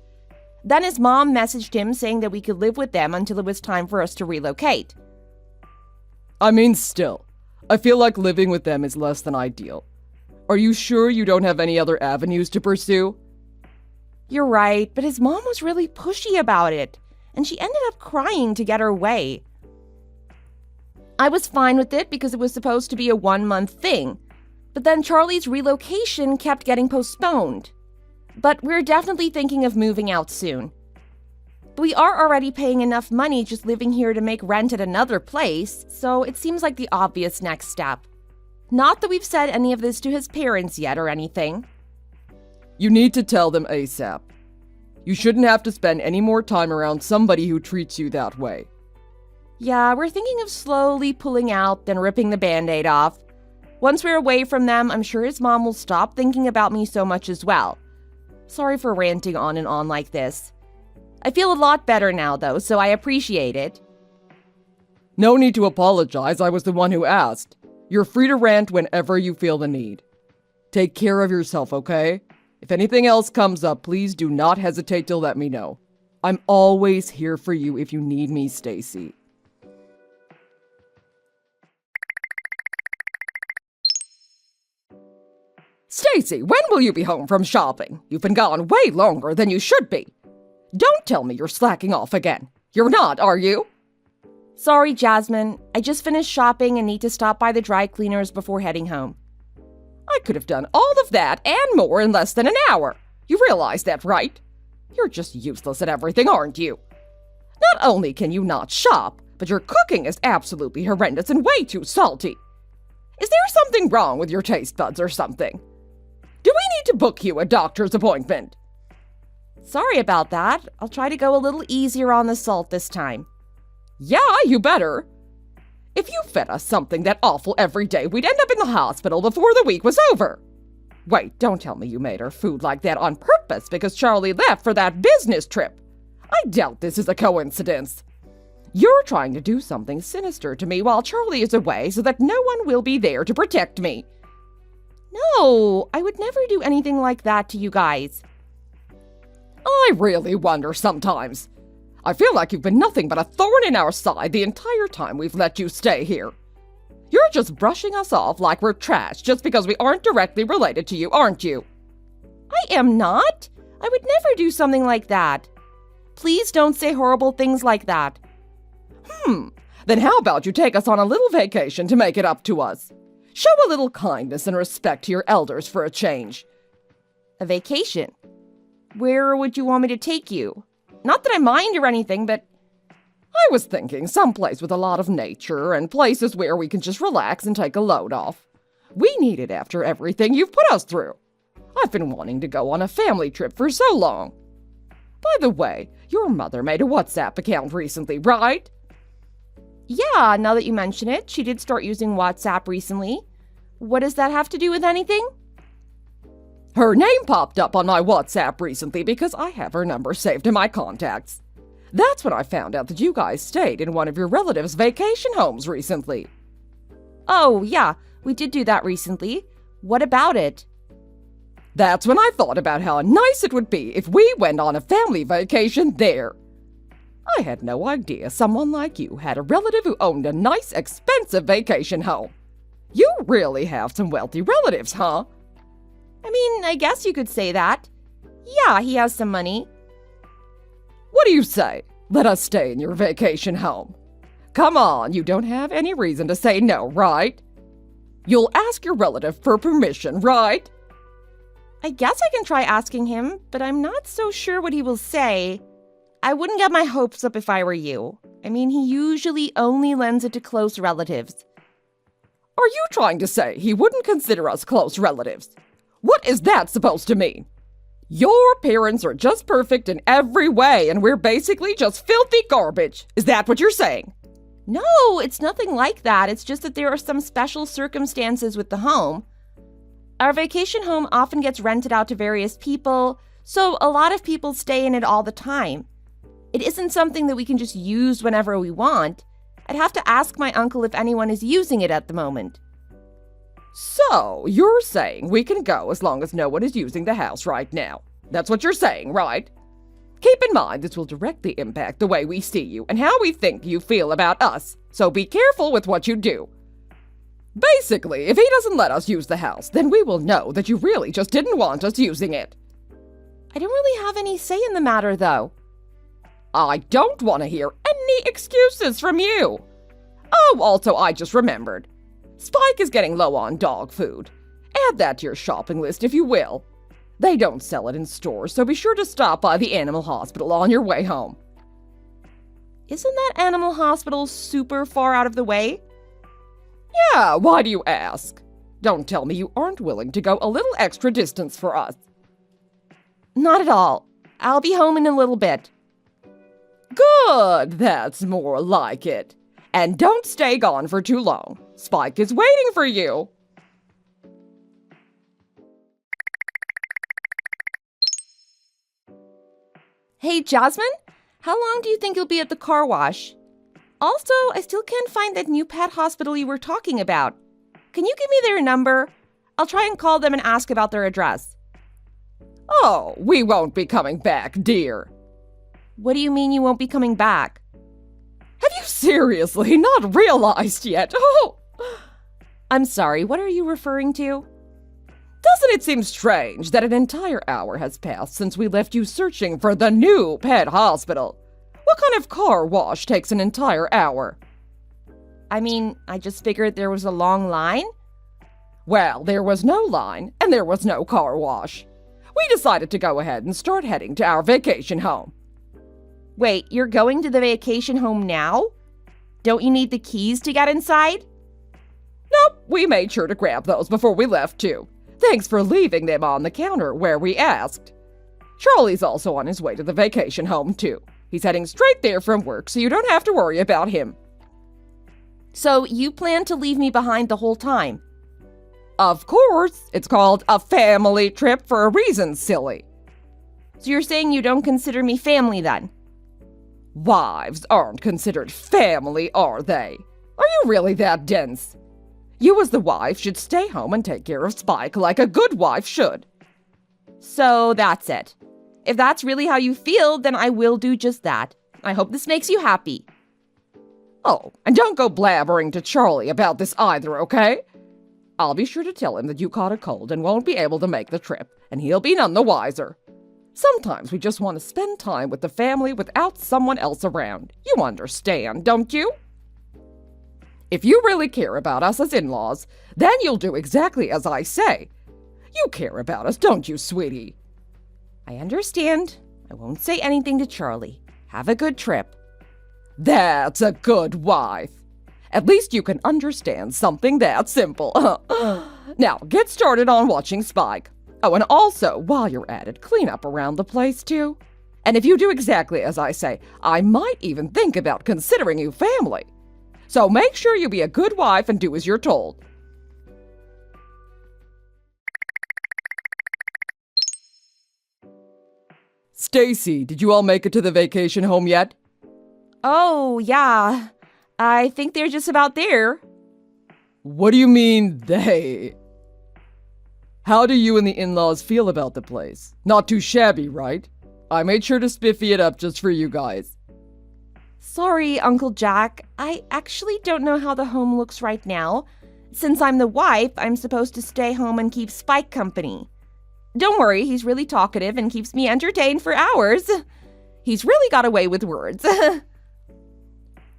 Then his mom messaged him saying that we could live with them until it was time for us to relocate. I mean, still, I feel like living with them is less than ideal. Are you sure you don't have any other avenues to pursue? You're right, but his mom was really pushy about it, and she ended up crying to get her way. I was fine with it because it was supposed to be a 1-month thing, but then Charlie's relocation kept getting postponed. But we're definitely thinking of moving out soon. But we are already paying enough money just living here to make rent at another place, so it seems like the obvious next step. Not that we've said any of this to his parents yet or anything. You need to tell them ASAP. You shouldn't have to spend any more time around somebody who treats you that way. Yeah, we're thinking of slowly pulling out, then ripping the Band-Aid off. Once we're away from them, I'm sure his mom will stop thinking about me so much as well. Sorry for ranting on and on like this. I feel a lot better now, though, so I appreciate it. No need to apologize, I was the one who asked. You're free to rant whenever you feel the need. Take care of yourself, okay? If anything else comes up, please do not hesitate to let me know. I'm always here for you if you need me, Stacy. Stacy, when will you be home from shopping? You've been gone way longer than you should be. Don't tell me you're slacking off again. You're not, are you? Sorry, Jasmine. I just finished shopping and need to stop by the dry cleaners before heading home. I could have done all of that and more in less than an hour. You realize that, right? You're just useless at everything, aren't you? Not only can you not shop, but your cooking is absolutely horrendous and way too salty. Is there something wrong with your taste buds or something? Do we need to book you a doctor's appointment? Sorry about that. I'll try to go a little easier on the salt this time. Yeah, you better. If you fed us something that awful every day, we'd end up in the hospital before the week was over. Wait, don't tell me you made her food like that on purpose because Charlie left for that business trip. I doubt this is a coincidence. You're trying to do something sinister to me while Charlie is away so that no one will be there to protect me. No, I would never do anything like that to you guys. I really wonder sometimes. I feel like you've been nothing but a thorn in our side the entire time we've let you stay here. You're just brushing us off like we're trash just because we aren't directly related to you, aren't you? I am not. I would never do something like that. Please don't say horrible things like that. Then how about you take us on a little vacation to make it up to us? Show a little kindness and respect to your elders for a change. A vacation? Where would you want me to take you? Not that I mind or anything, but I was thinking someplace with a lot of nature and places where we can just relax and take a load off. We need it after everything you've put us through. I've been wanting to go on a family trip for so long. By the way, your mother made a WhatsApp account recently, right? Yeah, now that you mention it, she did start using WhatsApp recently. What does that have to do with anything? Her name popped up on my WhatsApp recently because I have her number saved in my contacts. That's when I found out that you guys stayed in one of your relatives' vacation homes recently. Oh, yeah, we did do that recently. What about it? That's when I thought about how nice it would be if we went on a family vacation there. I had no idea someone like you had a relative who owned a nice, expensive vacation home. You really have some wealthy relatives, huh? I mean, I guess you could say that. Yeah, he has some money. What do you say? Let us stay in your vacation home. Come on, you don't have any reason to say no, right? You'll ask your relative for permission, right? I guess I can try asking him, but I'm not so sure what he will say. I wouldn't get my hopes up if I were you. I mean, he usually only lends it to close relatives. Are you trying to say he wouldn't consider us close relatives? What is that supposed to mean? Your parents are just perfect in every way, and we're basically just filthy garbage. Is that what you're saying? No, it's nothing like that. It's just that there are some special circumstances with the home. Our vacation home often gets rented out to various people, so a lot of people stay in it all the time. It isn't something that we can just use whenever we want. I'd have to ask my uncle if anyone is using it at the moment. So, you're saying we can go as long as no one is using the house right now. That's what you're saying, right? Keep in mind this will directly impact the way we see you and how we think you feel about us, so be careful with what you do. Basically, if he doesn't let us use the house, then we will know that you really just didn't want us using it. I don't really have any say in the matter, though. I don't want to hear any excuses from you. Oh, also, I just remembered. Spike is getting low on dog food. Add that to your shopping list if you will. They don't sell it in stores, so be sure to stop by the animal hospital on your way home. Isn't that animal hospital super far out of the way? Yeah, why do you ask? Don't tell me you aren't willing to go a little extra distance for us. Not at all. I'll be home in a little bit. Good, that's more like it. And don't stay gone for too long. Spike is waiting for you. Hey, Jasmine, how long do you think you'll be at the car wash? Also, I still can't find that new pet hospital you were talking about. Can you give me their number? I'll try and call them and ask about their address. Oh, we won't be coming back, dear. What do you mean you won't be coming back? Have you seriously not realized yet? Oh! I'm sorry, what are you referring to? Doesn't it seem strange that an entire hour has passed since we left you searching for the new pet hospital? What kind of car wash takes an entire hour? I mean, I just figured there was a long line. Well, there was no line, and there was no car wash. We decided to go ahead and start heading to our vacation home. Wait, you're going to the vacation home now? Don't you need the keys to get inside? Nope, we made sure to grab those before we left, too. Thanks for leaving them on the counter where we asked. Charlie's also on his way to the vacation home, too. He's heading straight there from work, so you don't have to worry about him. So you plan to leave me behind the whole time? Of course. It's called a family trip for a reason, silly. So you're saying you don't consider me family then? Wives aren't considered family, are they? Are you really that dense? You as the wife should stay home and take care of Spike like a good wife should. So that's it. If that's really how you feel, then I will do just that. I hope this makes you happy. Oh, and don't go blabbering to Charlie about this either, okay? I'll be sure to tell him that you caught a cold and won't be able to make the trip, and he'll be none the wiser. Sometimes we just want to spend time with the family without someone else around. You understand, don't you? If you really care about us as in-laws, then you'll do exactly as I say. You care about us, don't you, sweetie? I understand. I won't say anything to Charlie. Have a good trip. That's a good wife. At least you can understand something that simple. Now, get started on watching Spike. Oh, and also, while you're at it, clean up around the place, too. And if you do exactly as I say, I might even think about considering you family. So make sure you be a good wife and do as you're told. Stacy, did you all make it to the vacation home yet? Oh, yeah. I think they're just about there. What do you mean, they? How do you and the in-laws feel about the place? Not too shabby, right? I made sure to spiffy it up just for you guys. Sorry, Uncle Jack. I actually don't know how the home looks right now. Since I'm the wife, I'm supposed to stay home and keep Spike company. Don't worry, he's really talkative and keeps me entertained for hours. He's really got away with words.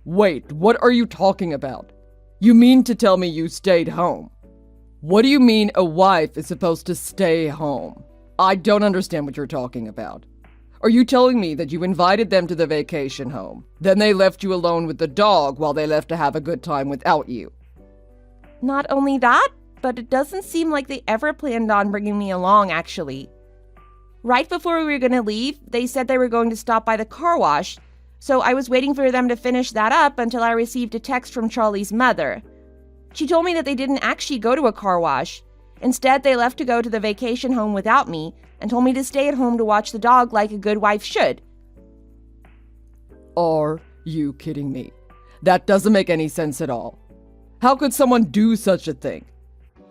Wait, what are you talking about? You mean to tell me you stayed home? What do you mean a wife is supposed to stay home? I don't understand what you're talking about. Are you telling me that you invited them to the vacation home, then they left you alone with the dog while they left to have a good time without you? Not only that, but it doesn't seem like they ever planned on bringing me along, actually. Right before we were going to leave, they said they were going to stop by the car wash, so I was waiting for them to finish that up until I received a text from Charlie's mother. She told me that they didn't actually go to a car wash. Instead, they left to go to the vacation home without me and told me to stay at home to watch the dog like a good wife should. Are you kidding me? That doesn't make any sense at all. How could someone do such a thing?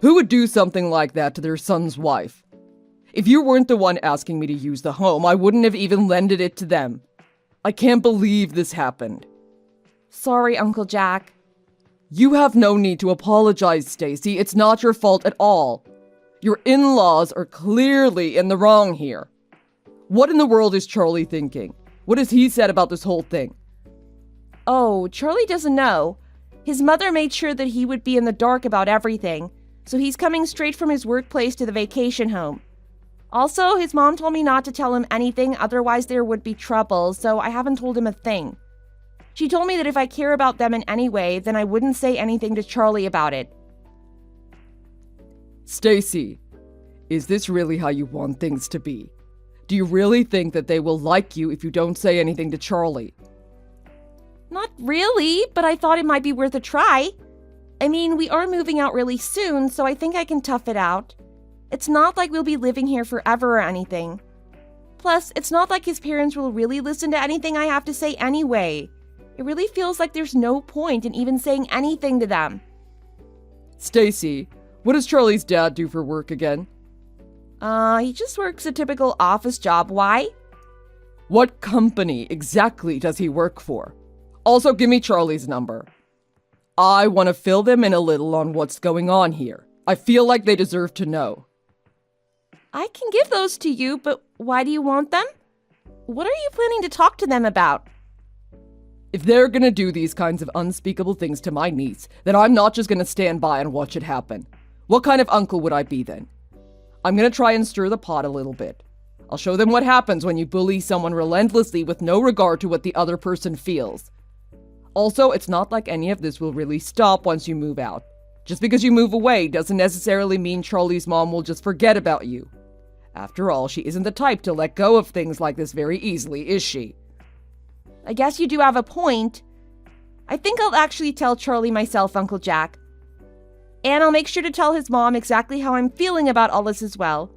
Who would do something like that to their son's wife? If you weren't the one asking me to use the home, I wouldn't have even lended it to them. I can't believe this happened. Sorry, Uncle Jack. You have no need to apologize, Stacy. It's not your fault at all. Your in-laws are clearly in the wrong here. What in the world is Charlie thinking? What has he said about this whole thing? Oh, Charlie doesn't know. His mother made sure that he would be in the dark about everything, so he's coming straight from his workplace to the vacation home. Also, his mom told me not to tell him anything, otherwise there would be trouble, so I haven't told him a thing. She told me that if I care about them in any way, then I wouldn't say anything to Charlie about it. Stacy, is this really how you want things to be? Do you really think that they will like you if you don't say anything to Charlie? Not really, but I thought it might be worth a try. I mean, we are moving out really soon, so I think I can tough it out. It's not like we'll be living here forever or anything. Plus, it's not like his parents will really listen to anything I have to say anyway. It really feels like there's no point in even saying anything to them. Stacy, what does Charlie's dad do for work again? He just works a typical office job. Why? What company exactly does he work for? Also, give me Charlie's number. I want to fill them in a little on what's going on here. I feel like they deserve to know. I can give those to you, but why do you want them? What are you planning to talk to them about? If they're gonna do these kinds of unspeakable things to my niece, then I'm not just gonna stand by and watch it happen. What kind of uncle would I be then? I'm gonna try and stir the pot a little bit. I'll show them what happens when you bully someone relentlessly with no regard to what the other person feels. Also, it's not like any of this will really stop once you move out. Just because you move away doesn't necessarily mean Charlie's mom will just forget about you. After all, she isn't the type to let go of things like this very easily, is she? I guess you do have a point. I think I'll actually tell Charlie myself, Uncle Jack. And I'll make sure to tell his mom exactly how I'm feeling about all this as well.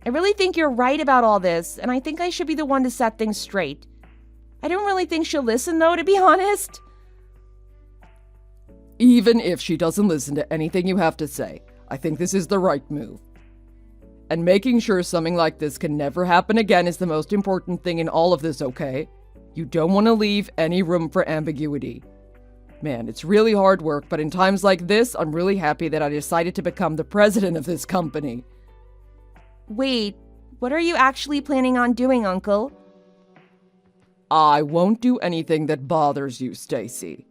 I really think you're right about all this, and I think I should be the one to set things straight. I don't really think she'll listen, though, to be honest. Even if she doesn't listen to anything you have to say, I think this is the right move. And making sure something like this can never happen again is the most important thing in all of this, okay? You don't want to leave any room for ambiguity. Man, it's really hard work, but in times like this, I'm really happy that I decided to become the president of this company. Wait, what are you actually planning on doing, Uncle? I won't do anything that bothers you, Stacy.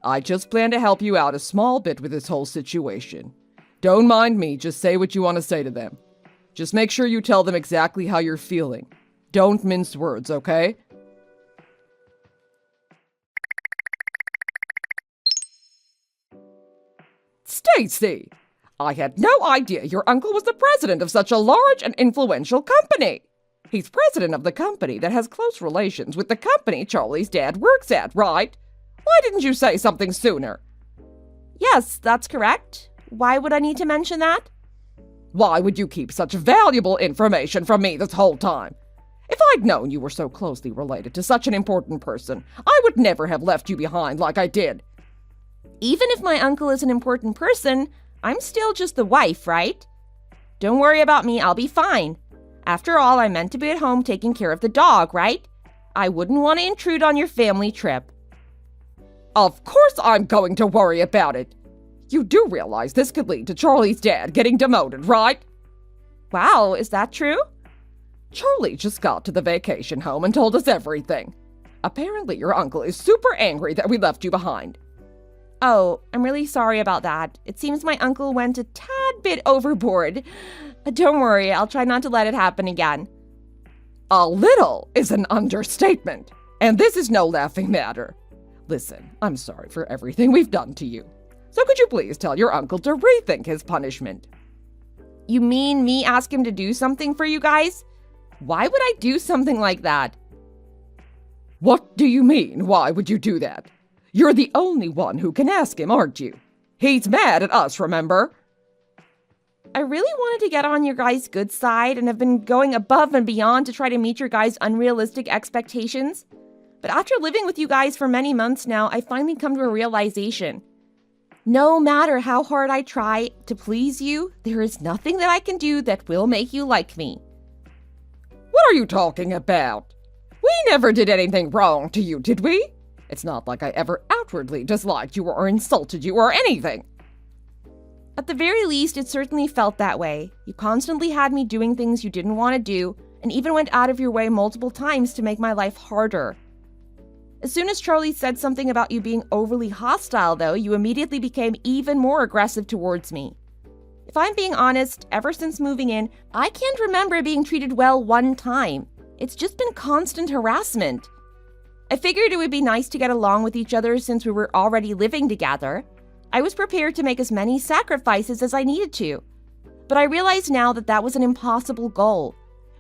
I just plan to help you out a small bit with this whole situation. Don't mind me, just say what you want to say to them. Just make sure you tell them exactly how you're feeling. Don't mince words, okay? Stacy! I had no idea your uncle was the president of such a large and influential company. He's president of the company that has close relations with the company Charlie's dad works at, right? Why didn't you say something sooner? Yes, that's correct. Why would I need to mention that? Why would you keep such valuable information from me this whole time? If I'd known you were so closely related to such an important person, I would never have left you behind like I did. Even if my uncle is an important person, I'm still just the wife, right? Don't worry about me, I'll be fine. After all, I meant to be at home taking care of the dog, right? I wouldn't want to intrude on your family trip. Of course I'm going to worry about it. You do realize this could lead to Charlie's dad getting demoted, right? Wow, is that true? Charlie just got to the vacation home and told us everything. Apparently your uncle is super angry that we left you behind. Oh, I'm really sorry about that. It seems my uncle went a tad bit overboard. Don't worry, I'll try not to let it happen again. A little is an understatement, and this is no laughing matter. Listen, I'm sorry for everything we've done to you. So could you please tell your uncle to rethink his punishment? You mean me ask him to do something for you guys? Why would I do something like that? What do you mean, why would you do that? You're the only one who can ask him, aren't you? He's mad at us, remember? I really wanted to get on your guys' good side and have been going above and beyond to try to meet your guys' unrealistic expectations. But after living with you guys for many months now, I finally come to a realization. No matter how hard I try to please you, there is nothing that I can do that will make you like me. What are you talking about? We never did anything wrong to you, did we? It's not like I ever outwardly disliked you or insulted you or anything. At the very least, it certainly felt that way. You constantly had me doing things you didn't want to do, and even went out of your way multiple times to make my life harder. As soon as Charlie said something about you being overly hostile, though, you immediately became even more aggressive towards me. If I'm being honest, ever since moving in, I can't remember being treated well one time. It's just been constant harassment. I figured it would be nice to get along with each other since we were already living together. I was prepared to make as many sacrifices as I needed to. But I realize now that that was an impossible goal.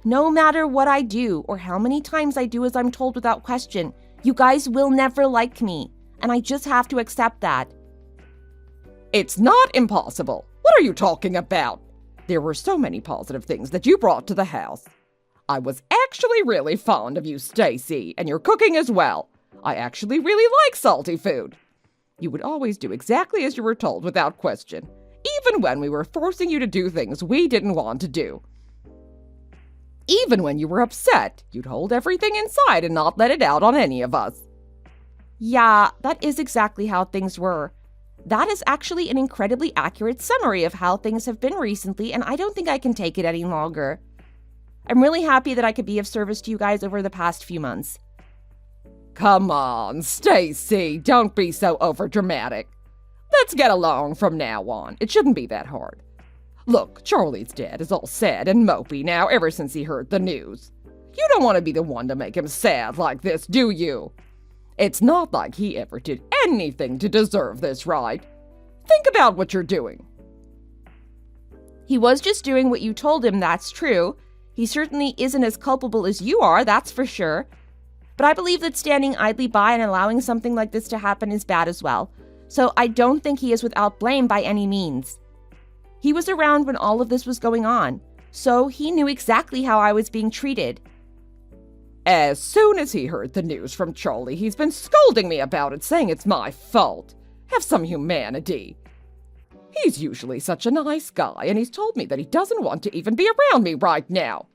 No matter what I do or how many times I do as I'm told without question, you guys will never like me, and I just have to accept that. It's not impossible. What are you talking about? There were so many positive things that you brought to the house. I was actually really fond of you, Stacy, and your cooking as well. I actually really like salty food. You would always do exactly as you were told without question, even when we were forcing you to do things we didn't want to do. Even when you were upset, you'd hold everything inside and not let it out on any of us. Yeah, that is exactly how things were. That is actually an incredibly accurate summary of how things have been recently, and I don't think I can take it any longer. I'm really happy that I could be of service to you guys over the past few months. Come on, Stacy, don't be so overdramatic. Let's get along from now on. It shouldn't be that hard. Look, Charlie's dad is all sad and mopey now ever since he heard the news. You don't want to be the one to make him sad like this, do you? It's not like he ever did anything to deserve this, right? Think about what you're doing. He was just doing what you told him, that's true. He certainly isn't as culpable as you are, that's for sure. But I believe that standing idly by and allowing something like this to happen is bad as well. So I don't think he is without blame by any means. He was around when all of this was going on, so he knew exactly how I was being treated. As soon as he heard the news from Charlie, he's been scolding me about it, saying it's my fault. Have some humanity. He's usually such a nice guy, and he's told me that he doesn't want to even be around me right now.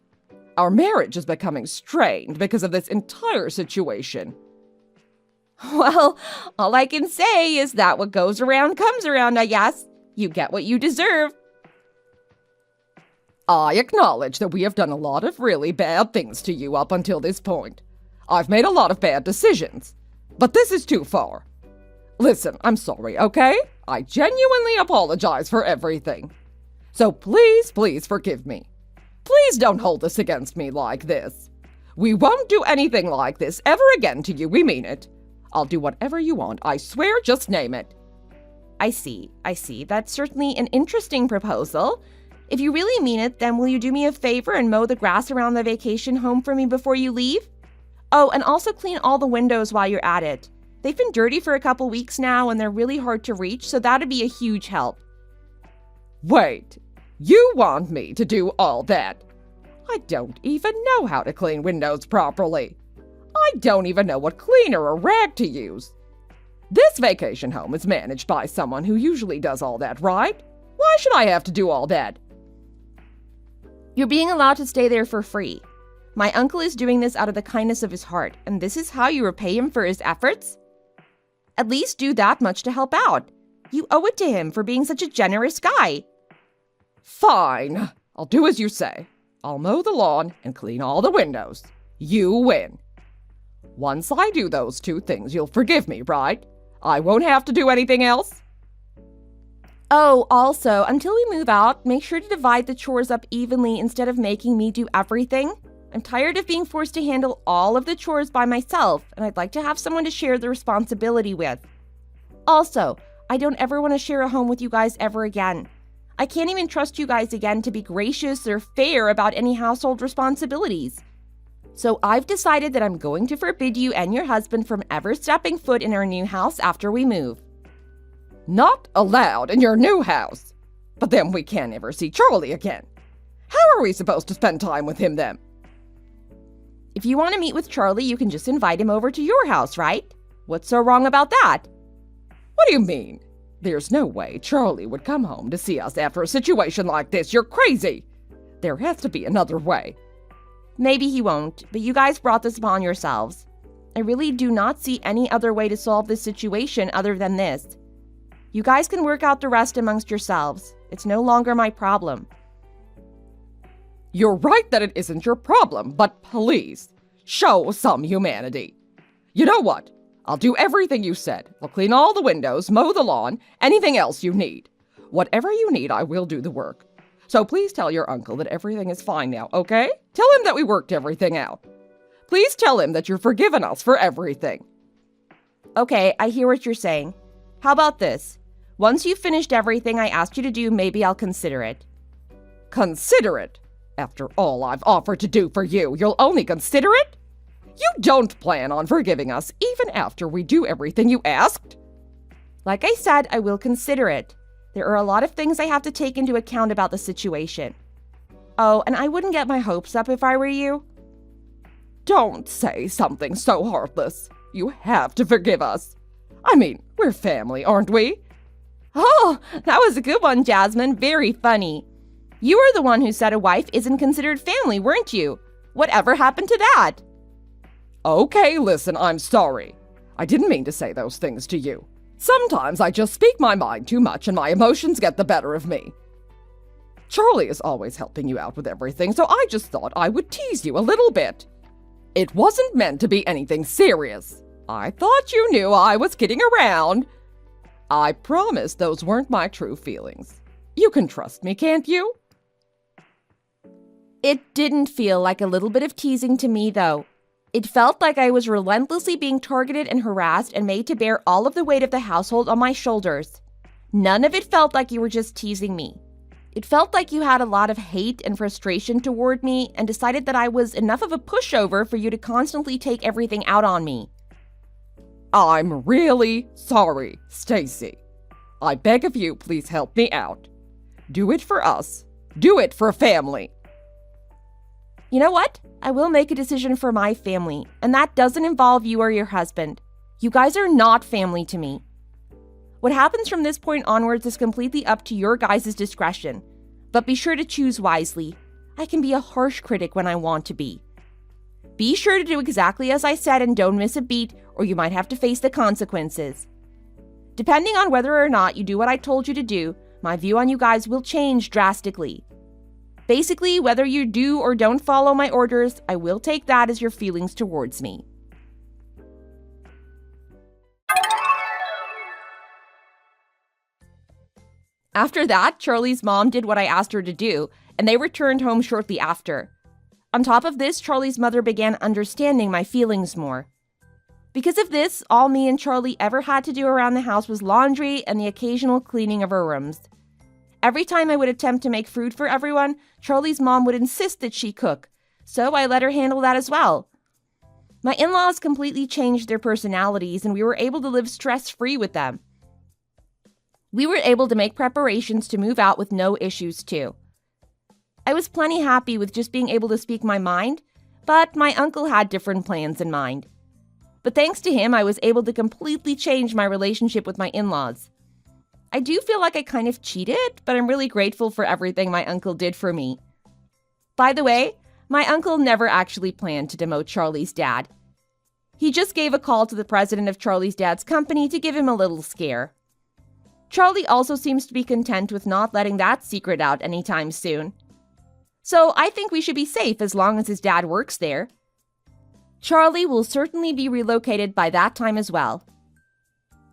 Our marriage is becoming strained because of this entire situation. Well, all I can say is that what goes around comes around, I guess. You get what you deserve. I acknowledge that we have done a lot of really bad things to you up until this point. I've made a lot of bad decisions, but this is too far. Listen, I'm sorry, okay? I genuinely apologize for everything. So please, please forgive me. Please don't hold this against me like this. We won't do anything like this ever again to you, we mean it. I'll do whatever you want, I swear, just name it. I see. That's certainly an interesting proposal. If you really mean it, then will you do me a favor and mow the grass around the vacation home for me before you leave? Oh, and also clean all the windows while you're at it. They've been dirty for a couple weeks now and they're really hard to reach, so that'd be a huge help. Wait, you want me to do all that? I don't even know how to clean windows properly. I don't even know what cleaner or rag to use. This vacation home is managed by someone who usually does all that, right? Why should I have to do all that? You're being allowed to stay there for free. My uncle is doing this out of the kindness of his heart, and this is how you repay him for his efforts? At least do that much to help out. You owe it to him for being such a generous guy. Fine. I'll do as you say. I'll mow the lawn and clean all the windows. You win. Once I do those two things, you'll forgive me, right? I won't have to do anything else? Oh, also, until we move out, make sure to divide the chores up evenly instead of making me do everything. I'm tired of being forced to handle all of the chores by myself, and I'd like to have someone to share the responsibility with. Also, I don't ever want to share a home with you guys ever again. I can't even trust you guys again to be gracious or fair about any household responsibilities. So I've decided that I'm going to forbid you and your husband from ever stepping foot in our new house after we move. Not allowed in your new house. But then we can't ever see Charlie again. How are we supposed to spend time with him then? If If you want to meet with Charlie, you can just invite him over to your house, right? What's so wrong about that? What do you mean? There's no way Charlie would come home to see us after a situation like this. You're crazy. There has to be another way. Maybe he won't, but you guys brought this upon yourselves. I really do not see any other way to solve this situation other than this. You guys can work out the rest amongst yourselves. It's no longer my problem. You're right that it isn't your problem, but please, show some humanity. You know what? I'll do everything you said. I'll clean all the windows, mow the lawn, anything else you need. Whatever you need, I will do the work. So please tell your uncle that everything is fine now, okay? Tell him that we worked everything out. Please tell him that you've forgiven us for everything. Okay, I hear what you're saying. How about this? Once you've finished everything I asked you to do, maybe I'll consider it. Consider it? After all I've offered to do for you, you'll only consider it? You don't plan on forgiving us even after we do everything you asked? Like I said, I will consider it. There are a lot of things I have to take into account about the situation. Oh, and I wouldn't get my hopes up if I were you. Don't say something so heartless. You have to forgive us. I mean, we're family, aren't we? Oh, that was a good one, Jasmine. Very funny. You were the one who said a wife isn't considered family, weren't you? Whatever happened to that? Okay, listen, I'm sorry. I didn't mean to say those things to you. Sometimes I just speak my mind too much and my emotions get the better of me. Charlie is always helping you out with everything, so I just thought I would tease you a little bit. It wasn't meant to be anything serious. I thought you knew I was kidding around. I promise those weren't my true feelings. You can trust me, can't you? It didn't feel like a little bit of teasing to me, though. It felt like I was relentlessly being targeted and harassed and made to bear all of the weight of the household on my shoulders. None of it felt like you were just teasing me. It felt like you had a lot of hate and frustration toward me and decided that I was enough of a pushover for you to constantly take everything out on me. I'm really sorry, Stacy. I beg of you, please help me out. Do it for us. Do it for family. You know what? I will make a decision for my family, and that doesn't involve you or your husband. You guys are not family to me. What happens from this point onwards is completely up to your guys' discretion, but be sure to choose wisely. I can be a harsh critic when I want to be. Be sure to do exactly as I said and don't miss a beat, or you might have to face the consequences. Depending on whether or not you do what I told you to do, my view on you guys will change drastically. Basically, whether you do or don't follow my orders, I will take that as your feelings towards me. After that, Charlie's mom did what I asked her to do, and they returned home shortly after. On top of this, Charlie's mother began understanding my feelings more. Because of this, all me and Charlie ever had to do around the house was laundry and the occasional cleaning of our rooms. Every time I would attempt to make food for everyone, Charlie's mom would insist that she cook, so I let her handle that as well. My in-laws completely changed their personalities, and we were able to live stress-free with them. We were able to make preparations to move out with no issues, too. I was plenty happy with just being able to speak my mind, but my uncle had different plans in mind. But thanks to him, I was able to completely change my relationship with my in-laws. I do feel like I kind of cheated, but I'm really grateful for everything my uncle did for me. By the way, my uncle never actually planned to demote Charlie's dad. He just gave a call to the president of Charlie's dad's company to give him a little scare. Charlie also seems to be content with not letting that secret out anytime soon. So I think we should be safe as long as his dad works there. Charlie will certainly be relocated by that time as well.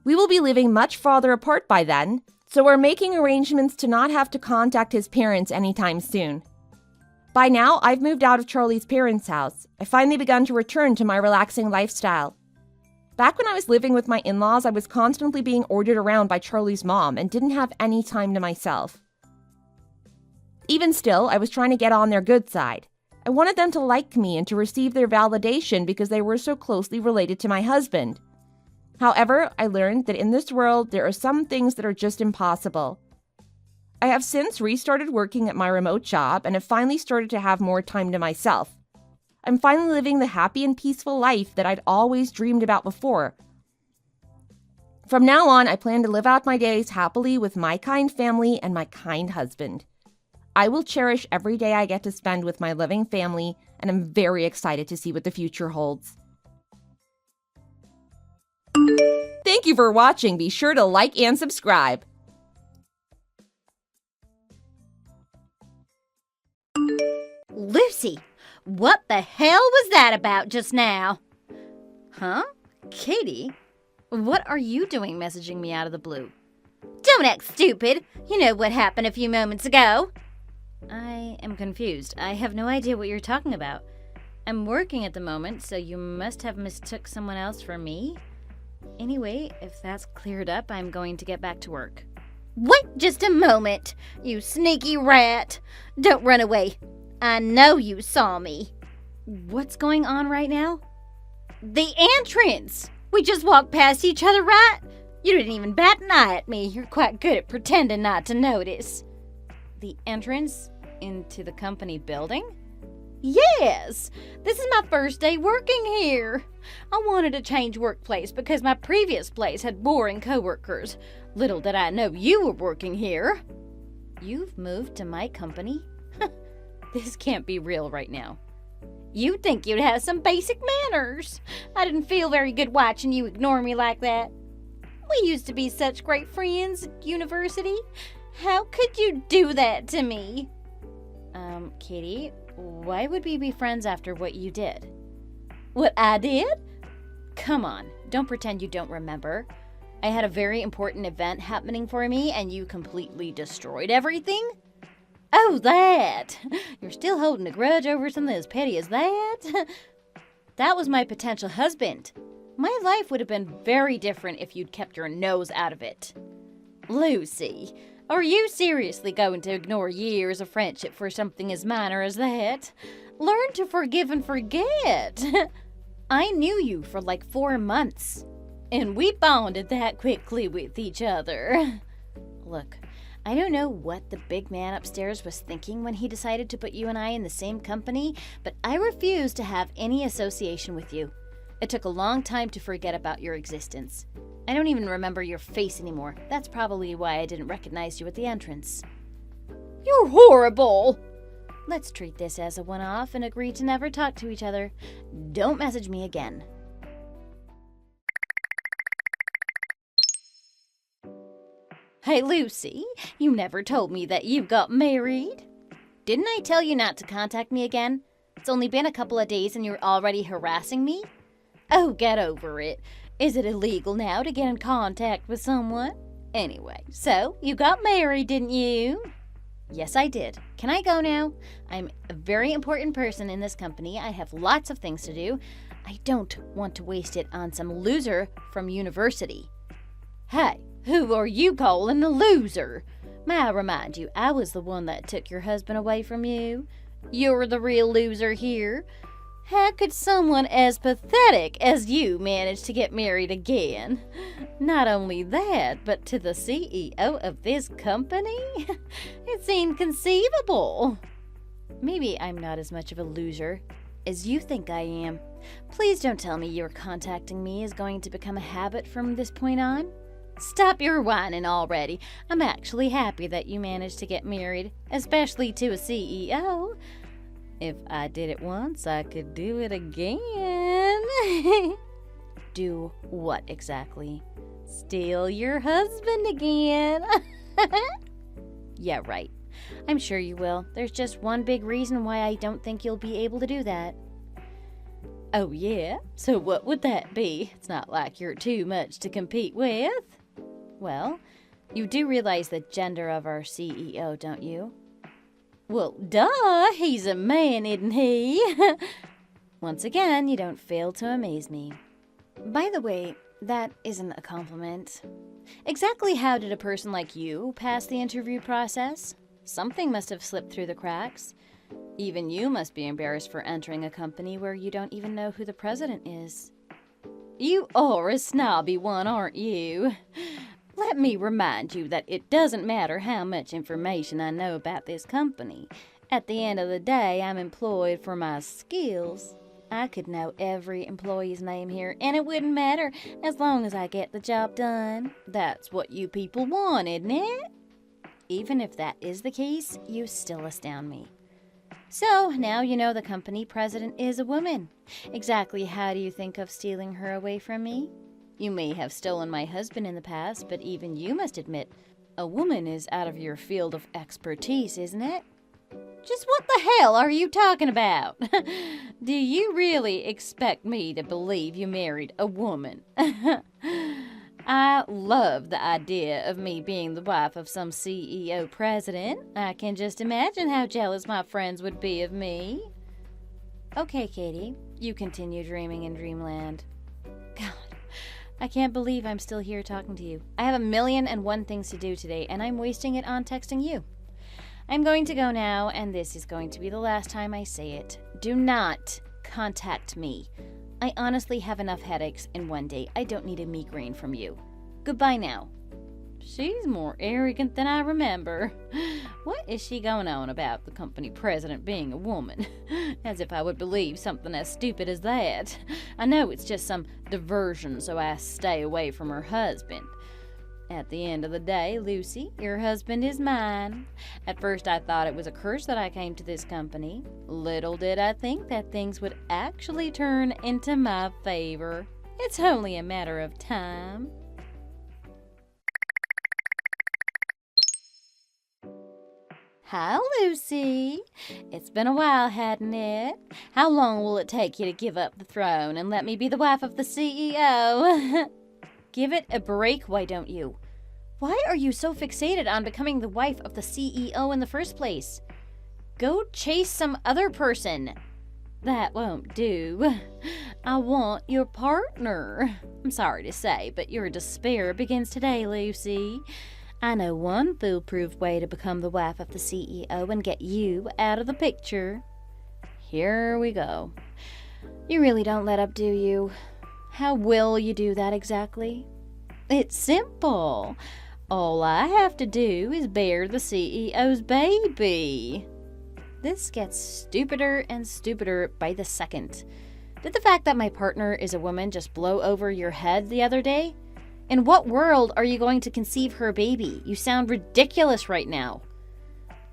We will be living much farther apart by then, so we're making arrangements to not have to contact his parents anytime soon. By now, I've moved out of Charlie's parents' house. I finally begun to return to my relaxing lifestyle. Back when I was living with my in-laws, I was constantly being ordered around by Charlie's mom and didn't have any time to myself. Even still, I was trying to get on their good side. I wanted them to like me and to receive their validation because they were so closely related to my husband. However, I learned that in this world, there are some things that are just impossible. I have since restarted working at my remote job and have finally started to have more time to myself. I'm finally living the happy and peaceful life that I'd always dreamed about before. From now on, I plan to live out my days happily with my kind family and my kind husband. I will cherish every day I get to spend with my loving family, and I'm very excited to see what the future holds. Thank you for watching. Be sure to like and subscribe. Lucy, what the hell was that about just now? Huh? Katie? What are you doing messaging me out of the blue? Don't act stupid. You know what happened a few moments ago. I am confused. I have no idea what you're talking about. I'm working at the moment, so you must have mistook someone else for me. Anyway, if that's cleared up, I'm going to get back to work. Wait just a moment, you sneaky rat. Don't run away. I know you saw me. What's going on right now? The entrance! We just walked past each other, right? You didn't even bat an eye at me. You're quite good at pretending not to notice. The entrance into the company building? Yes! This is my first day working here. I wanted to change workplace because my previous place had boring coworkers. Little did I know you were working here. You've moved to my company? This can't be real right now. You'd think you'd have some basic manners. I didn't feel very good watching you ignore me like that. We used to be such great friends at university. How could you do that to me? Katie, why would we be friends after what you did? What I did? Come on, don't pretend you don't remember. I had a very important event happening for me and you completely destroyed everything? Oh, that! You're still holding a grudge over something as petty as that? That was my potential husband. My life would have been very different if you'd kept your nose out of it. Lucy, are you seriously going to ignore years of friendship for something as minor as that? Learn to forgive and forget. I knew you for like 4 months. And we bonded that quickly with each other. Look, I don't know what the big man upstairs was thinking when he decided to put you and I in the same company, but I refuse to have any association with you. It took a long time to forget about your existence. I don't even remember your face anymore. That's probably why I didn't recognize you at the entrance. You're horrible! Let's treat this as a one-off and agree to never talk to each other. Don't message me again. Hey, Lucy, you never told me that you got married. Didn't I tell you not to contact me again? It's only been a couple of days and you're already harassing me? Oh, get over it. Is it illegal now to get in contact with someone? Anyway, so you got married, didn't you? Yes, I did. Can I go now? I'm a very important person in this company. I have lots of things to do. I don't want to waste it on some loser from university. Hey, who are you calling a loser? May I remind you, I was the one that took your husband away from you. You're the real loser here. How could someone as pathetic as you manage to get married again? Not only that, but to the CEO of this company? It's inconceivable. Maybe I'm not as much of a loser as you think I am. Please don't tell me your contacting me is going to become a habit from this point on. Stop your whining already. I'm actually happy that you managed to get married, especially to a CEO. If I did it once, I could do it again. Do what exactly? Steal your husband again. Yeah, right. I'm sure you will. There's just one big reason why I don't think you'll be able to do that. Oh, yeah? So what would that be? It's not like you're too much to compete with. Well, you do realize the gender of our CEO, don't you? Well, duh, he's a man, isn't he? Once again, you don't fail to amaze me. By the way, that isn't a compliment. Exactly how did a person like you pass the interview process? Something must have slipped through the cracks. Even you must be embarrassed for entering a company where you don't even know who the president is. You are a snobby one, aren't you? Let me remind you that it doesn't matter how much information I know about this company. At the end of the day, I'm employed for my skills. I could know every employee's name here, and it wouldn't matter as long as I get the job done. That's what you people want, isn't it? Even if that is the case, you still astound me. So, now you know the company president is a woman. Exactly how do you think of stealing her away from me? You may have stolen my husband in the past, but even you must admit, a woman is out of your field of expertise, isn't it? Just what the hell are you talking about? Do you really expect me to believe you married a woman? I love the idea of me being the wife of some CEO president. I can just imagine how jealous my friends would be of me. Okay, Katie, you continue dreaming in dreamland. God, I can't believe I'm still here talking to you. I have 1,000,001 things to do today, and I'm wasting it on texting you. I'm going to go now, and this is going to be the last time I say it. Do not contact me. I honestly have enough headaches in one day. I don't need a migraine from you. Goodbye now. She's more arrogant than I remember. What is she going on about the company president being a woman? As if I would believe something as stupid as that. I know it's just some diversion so I stay away from her husband. At the end of the day, Lucy, your husband is mine. At first I thought it was a curse that I came to this company. Little did I think that things would actually turn into my favor. It's only a matter of time. Hi, Lucy. It's been a while, hadn't it? How long will it take you to give up the throne and let me be the wife of the CEO? Give it a break, why don't you? Why are you so fixated on becoming the wife of the CEO in the first place? Go chase some other person. That won't do. I want your partner. I'm sorry to say, but your despair begins today, Lucy. I know one foolproof way to become the wife of the CEO and get you out of the picture. Here we go. You really don't let up, do you? How will you do that exactly? It's simple. All I have to do is bear the CEO's baby. This gets stupider and stupider by the second. Did the fact that my partner is a woman just blow over your head the other day? In what world are you going to conceive her baby? You sound ridiculous right now.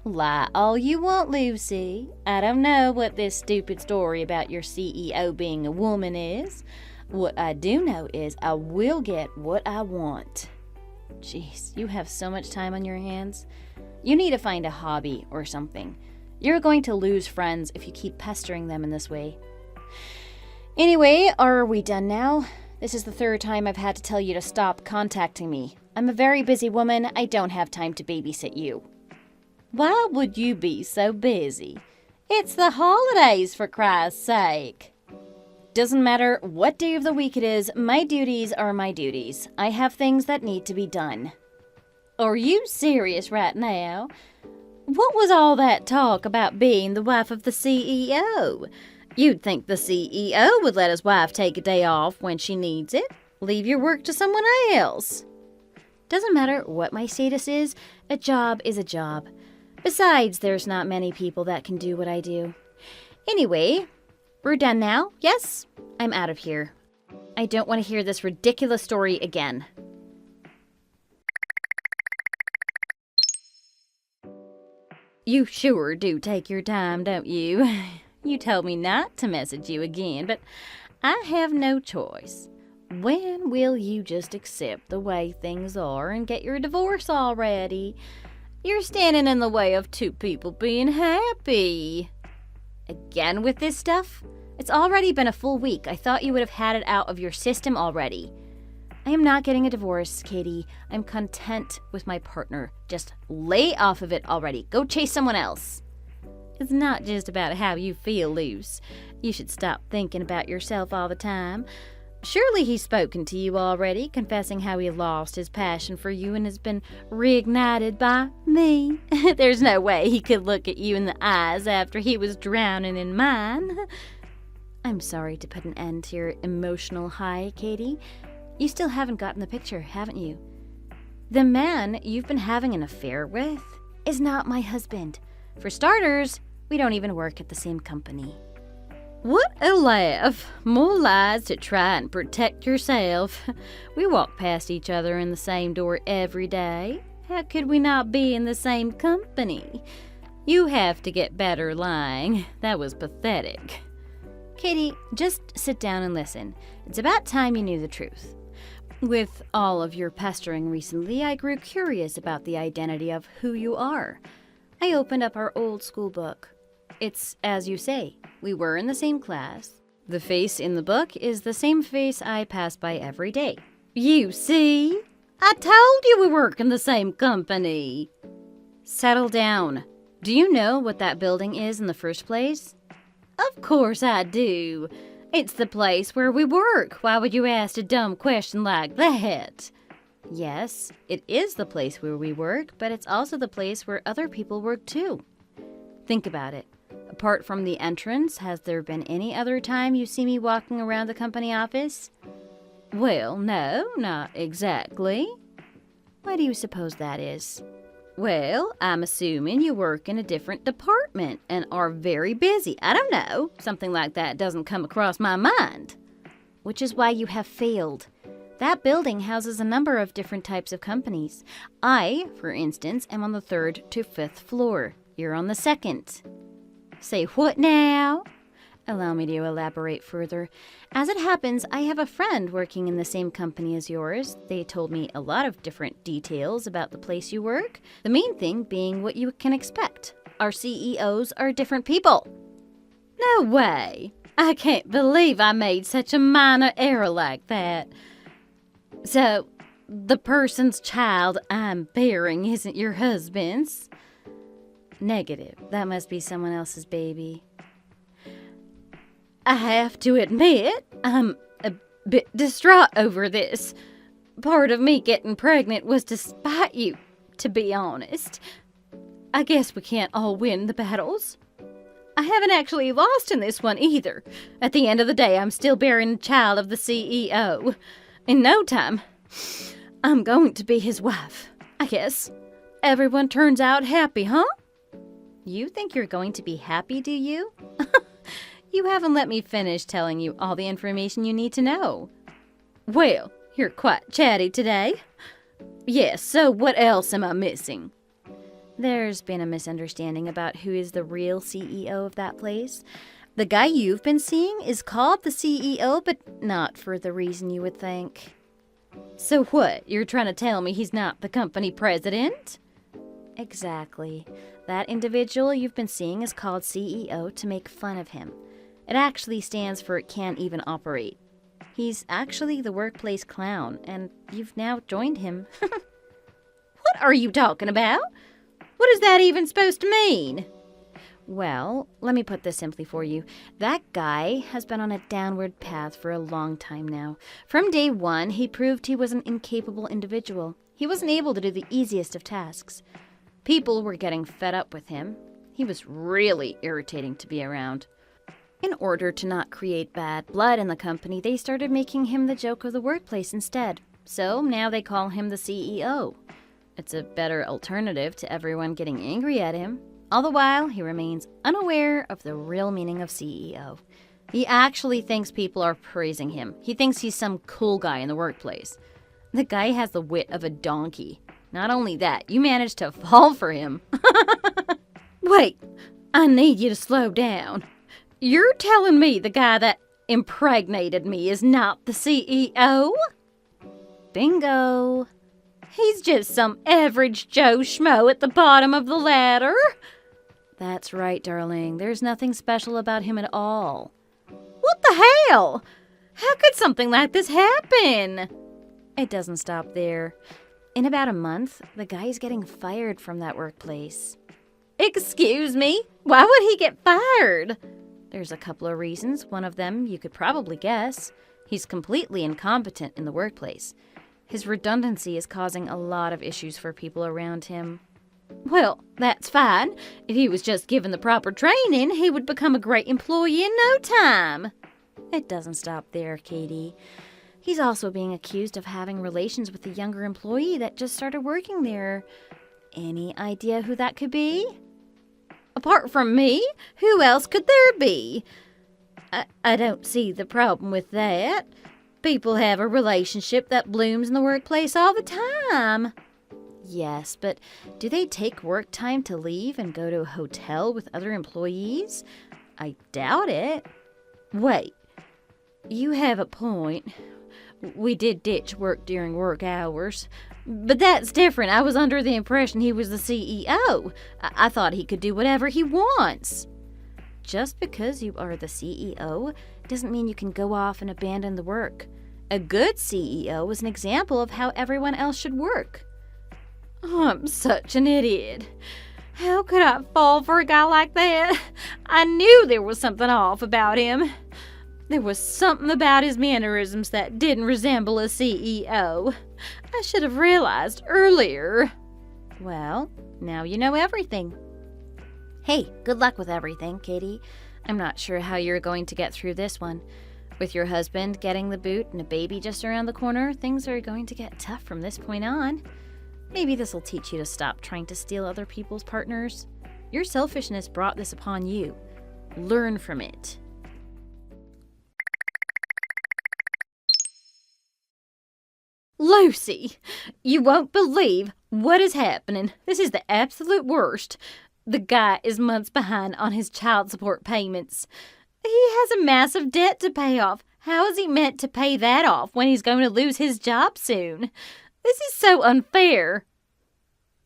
Lie all you want, Lucy. I don't know what this stupid story about your CEO being a woman is. What I do know is I will get what I want. Jeez, you have so much time on your hands. You need to find a hobby or something. You're going to lose friends if you keep pestering them in this way. Anyway, are we done now? This is the third time I've had to tell you to stop contacting me. I'm a very busy woman. I don't have time to babysit you. Why would you be so busy? It's the holidays, for Christ's sake. Doesn't matter what day of the week it is, my duties are my duties. I have things that need to be done. Are you serious right now? What was all that talk about being the wife of the CEO? You'd think the CEO would let his wife take a day off when she needs it. Leave your work to someone else. Doesn't matter what my status is, a job is a job. Besides, there's not many people that can do what I do. Anyway, we're done now, yes? I'm out of here. I don't want to hear this ridiculous story again. You sure do take your time, don't you? You told me not to message you again, but I have no choice. When will you just accept the way things are and get your divorce already? You're standing in the way of two people being happy. Again with this stuff? It's already been a full week. I thought you would have had it out of your system already. I am not getting a divorce, Katie. I'm content with my partner. Just lay off of it already. Go chase someone else. It's not just about how you feel, Luce. You should stop thinking about yourself all the time. Surely he's spoken to you already, confessing how he lost his passion for you and has been reignited by me. There's no way he could look at you in the eyes after he was drowning in mine. I'm sorry to put an end to your emotional high, Katie. You still haven't gotten the picture, haven't you? The man you've been having an affair with is not my husband. For starters, We don't even work at the same company. What a laugh. More lies to try and protect yourself. We walk past each other in the same door every day. How could we not be in the same company? You have to get better lying. That was pathetic. Katie, just sit down and listen. It's about time you knew the truth. With all of your pestering recently, I grew curious about the identity of who you are. I opened up our old school book. It's as you say, we were in the same class. The face in the book is the same face I pass by every day. You see? I told you we work in the same company. Settle down. Do you know what that building is in the first place? Of course I do. It's the place where we work. Why would you ask a dumb question like that? Yes, it is the place where we work, but it's also the place where other people work too. Think about it. Apart from the entrance, has there been any other time you see me walking around the company office? Well, no, not exactly. Why do you suppose that is? Well, I'm assuming you work in a different department and are very busy. I don't know. Something like that doesn't come across my mind. Which is why you have failed. That building houses a number of different types of companies. I, for instance, am on the 3rd to 5th floor. You're on the 2nd. Say what now? Allow me to elaborate further. As it happens, I have a friend working in the same company as yours. They told me a lot of different details about the place you work. The main thing being what you can expect. Our CEOs are different people. No way. I can't believe I made such a minor error like that. So, the person's child I'm bearing isn't your husband's? Negative. That must be someone else's baby. I have to admit, I'm a bit distraught over this. Part of me getting pregnant was to spite you, to be honest. I guess we can't all win the battles. I haven't actually lost in this one either. At the end of the day, I'm still bearing a child of the CEO. In no time, I'm going to be his wife, I guess. Everyone turns out happy, huh? You think you're going to be happy, do you? You haven't let me finish telling you all the information you need to know. Well, you're quite chatty today. Yes, so what else am I missing? There's been a misunderstanding about who is the real CEO of that place. The guy you've been seeing is called the CEO, but not for the reason you would think. So what? You're trying to tell me he's not the company president? Exactly. That individual you've been seeing is called CEO to make fun of him. It actually stands for Can't Even Operate. He's actually the workplace clown, and you've now joined him. What are you talking about? What is that even supposed to mean? Well, let me put this simply for you. That guy has been on a downward path for a long time now. From day one, he proved he was an incapable individual. He wasn't able to do the easiest of tasks. People were getting fed up with him. He was really irritating to be around. In order to not create bad blood in the company, they started making him the joke of the workplace instead. So now they call him the CEO. It's a better alternative to everyone getting angry at him. All the while, he remains unaware of the real meaning of CEO. He actually thinks people are praising him. He thinks he's some cool guy in the workplace. The guy has the wit of a donkey. Not only that, you managed to fall for him. Wait, I need you to slow down. You're telling me the guy that impregnated me is not the CEO? Bingo. He's just some average Joe Schmo at the bottom of the ladder. That's right, darling. There's nothing special about him at all. What the hell? How could something like this happen? It doesn't stop there. In about a month, the guy's getting fired from that workplace. Excuse me? Why would he get fired? There's a couple of reasons. One of them you could probably guess. He's completely incompetent in the workplace. His redundancy is causing a lot of issues for people around him. Well, that's fine. If he was just given the proper training, he would become a great employee in no time. It doesn't stop there, Katie. He's also being accused of having relations with a younger employee that just started working there. Any idea who that could be? Apart from me, who else could there be? I don't see the problem with that. People have a relationship that blooms in the workplace all the time. Yes, but do they take work time to leave and go to a hotel with other employees? I doubt it. Wait, you have a point. We did ditch work during work hours. But that's different. I was under the impression he was the CEO. I thought he could do whatever he wants. Just because you are the CEO doesn't mean you can go off and abandon the work. A good CEO is an example of how everyone else should work. Oh, I'm such an idiot. How could I fall for a guy like that? I knew there was something off about him. There was something about his mannerisms that didn't resemble a CEO. I should have realized earlier. Well, now you know everything. Hey, good luck with everything, Katie. I'm not sure how you're going to get through this one. With your husband getting the boot and a baby just around the corner, things are going to get tough from this point on. Maybe this will teach you to stop trying to steal other people's partners. Your selfishness brought this upon you. Learn from it. Lucy, you won't believe what is happening. This is the absolute worst. The guy is months behind on his child support payments. He has a massive debt to pay off. How is he meant to pay that off when he's going to lose his job soon? This is so unfair.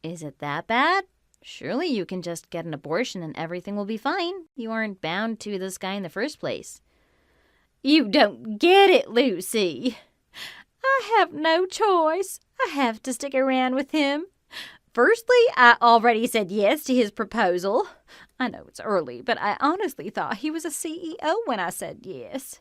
Is it that bad? Surely you can just get an abortion and everything will be fine. You aren't bound to this guy in the first place. You don't get it, Lucy. I have no choice. I have to stick around with him. Firstly, I already said yes to his proposal. I know it's early, but I honestly thought he was a CEO when I said yes.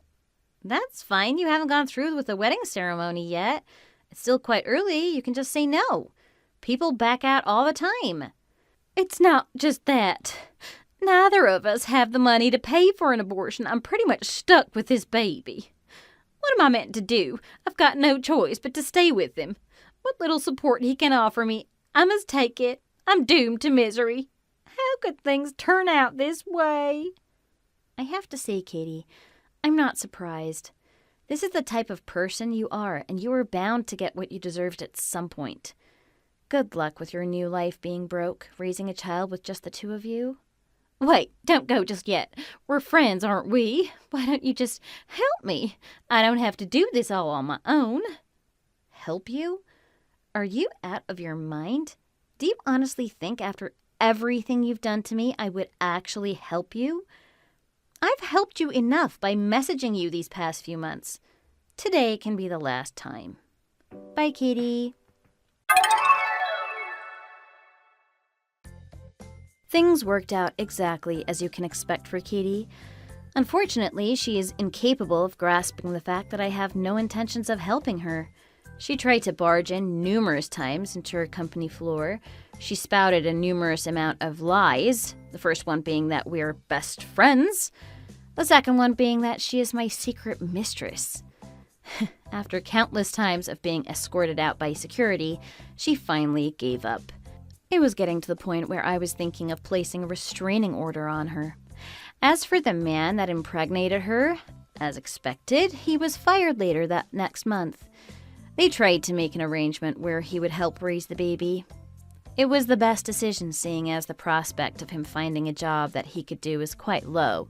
That's fine. You haven't gone through with the wedding ceremony yet. It's still quite early. You can just say no. People back out all the time. It's not just that. Neither of us have the money to pay for an abortion. I'm pretty much stuck with this baby. What am I meant to do? I've got no choice but to stay with him. What little support he can offer me, I must take it. I'm doomed to misery. How could things turn out this way? I have to say, Katie, I'm not surprised. This is the type of person you are, and you are bound to get what you deserved at some point. Good luck with your new life being broke, raising a child with just the two of you. Wait, don't go just yet. We're friends, aren't we? Why don't you just help me? I don't have to do this all on my own. Help you? Are you out of your mind? Do you honestly think after everything you've done to me, I would actually help you? I've helped you enough by messaging you these past few months. Today can be the last time. Bye, Katie. Things worked out exactly as you can expect for Katie. Unfortunately, she is incapable of grasping the fact that I have no intentions of helping her. She tried to barge in numerous times into her company floor. She spouted a numerous amount of lies, the first one being that we're best friends, the second one being that she is my secret mistress. After countless times of being escorted out by security, she finally gave up. It was getting to the point where I was thinking of placing a restraining order on her. As for the man that impregnated her, as expected, he was fired later that next month. They tried to make an arrangement where he would help raise the baby. It was the best decision, seeing as the prospect of him finding a job that he could do is quite low.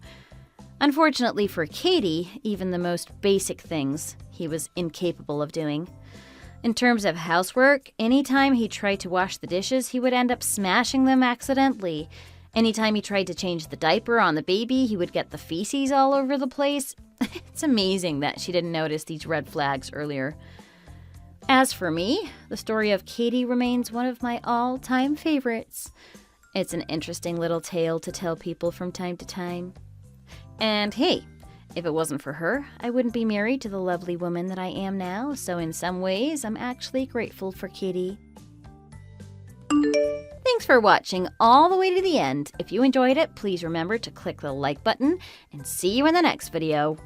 Unfortunately for Katie, even the most basic things he was incapable of doing. In terms of housework, anytime he tried to wash the dishes, he would end up smashing them accidentally. Anytime he tried to change the diaper on the baby, he would get the feces all over the place. It's amazing that she didn't notice these red flags earlier. As for me, the story of Katie remains one of my all-time favorites. It's an interesting little tale to tell people from time to time. And hey, if it wasn't for her, I wouldn't be married to the lovely woman that I am now, so in some ways, I'm actually grateful for Katie. Thanks for watching all the way to the end. If you enjoyed it, please remember to click the like button, and see you in the next video.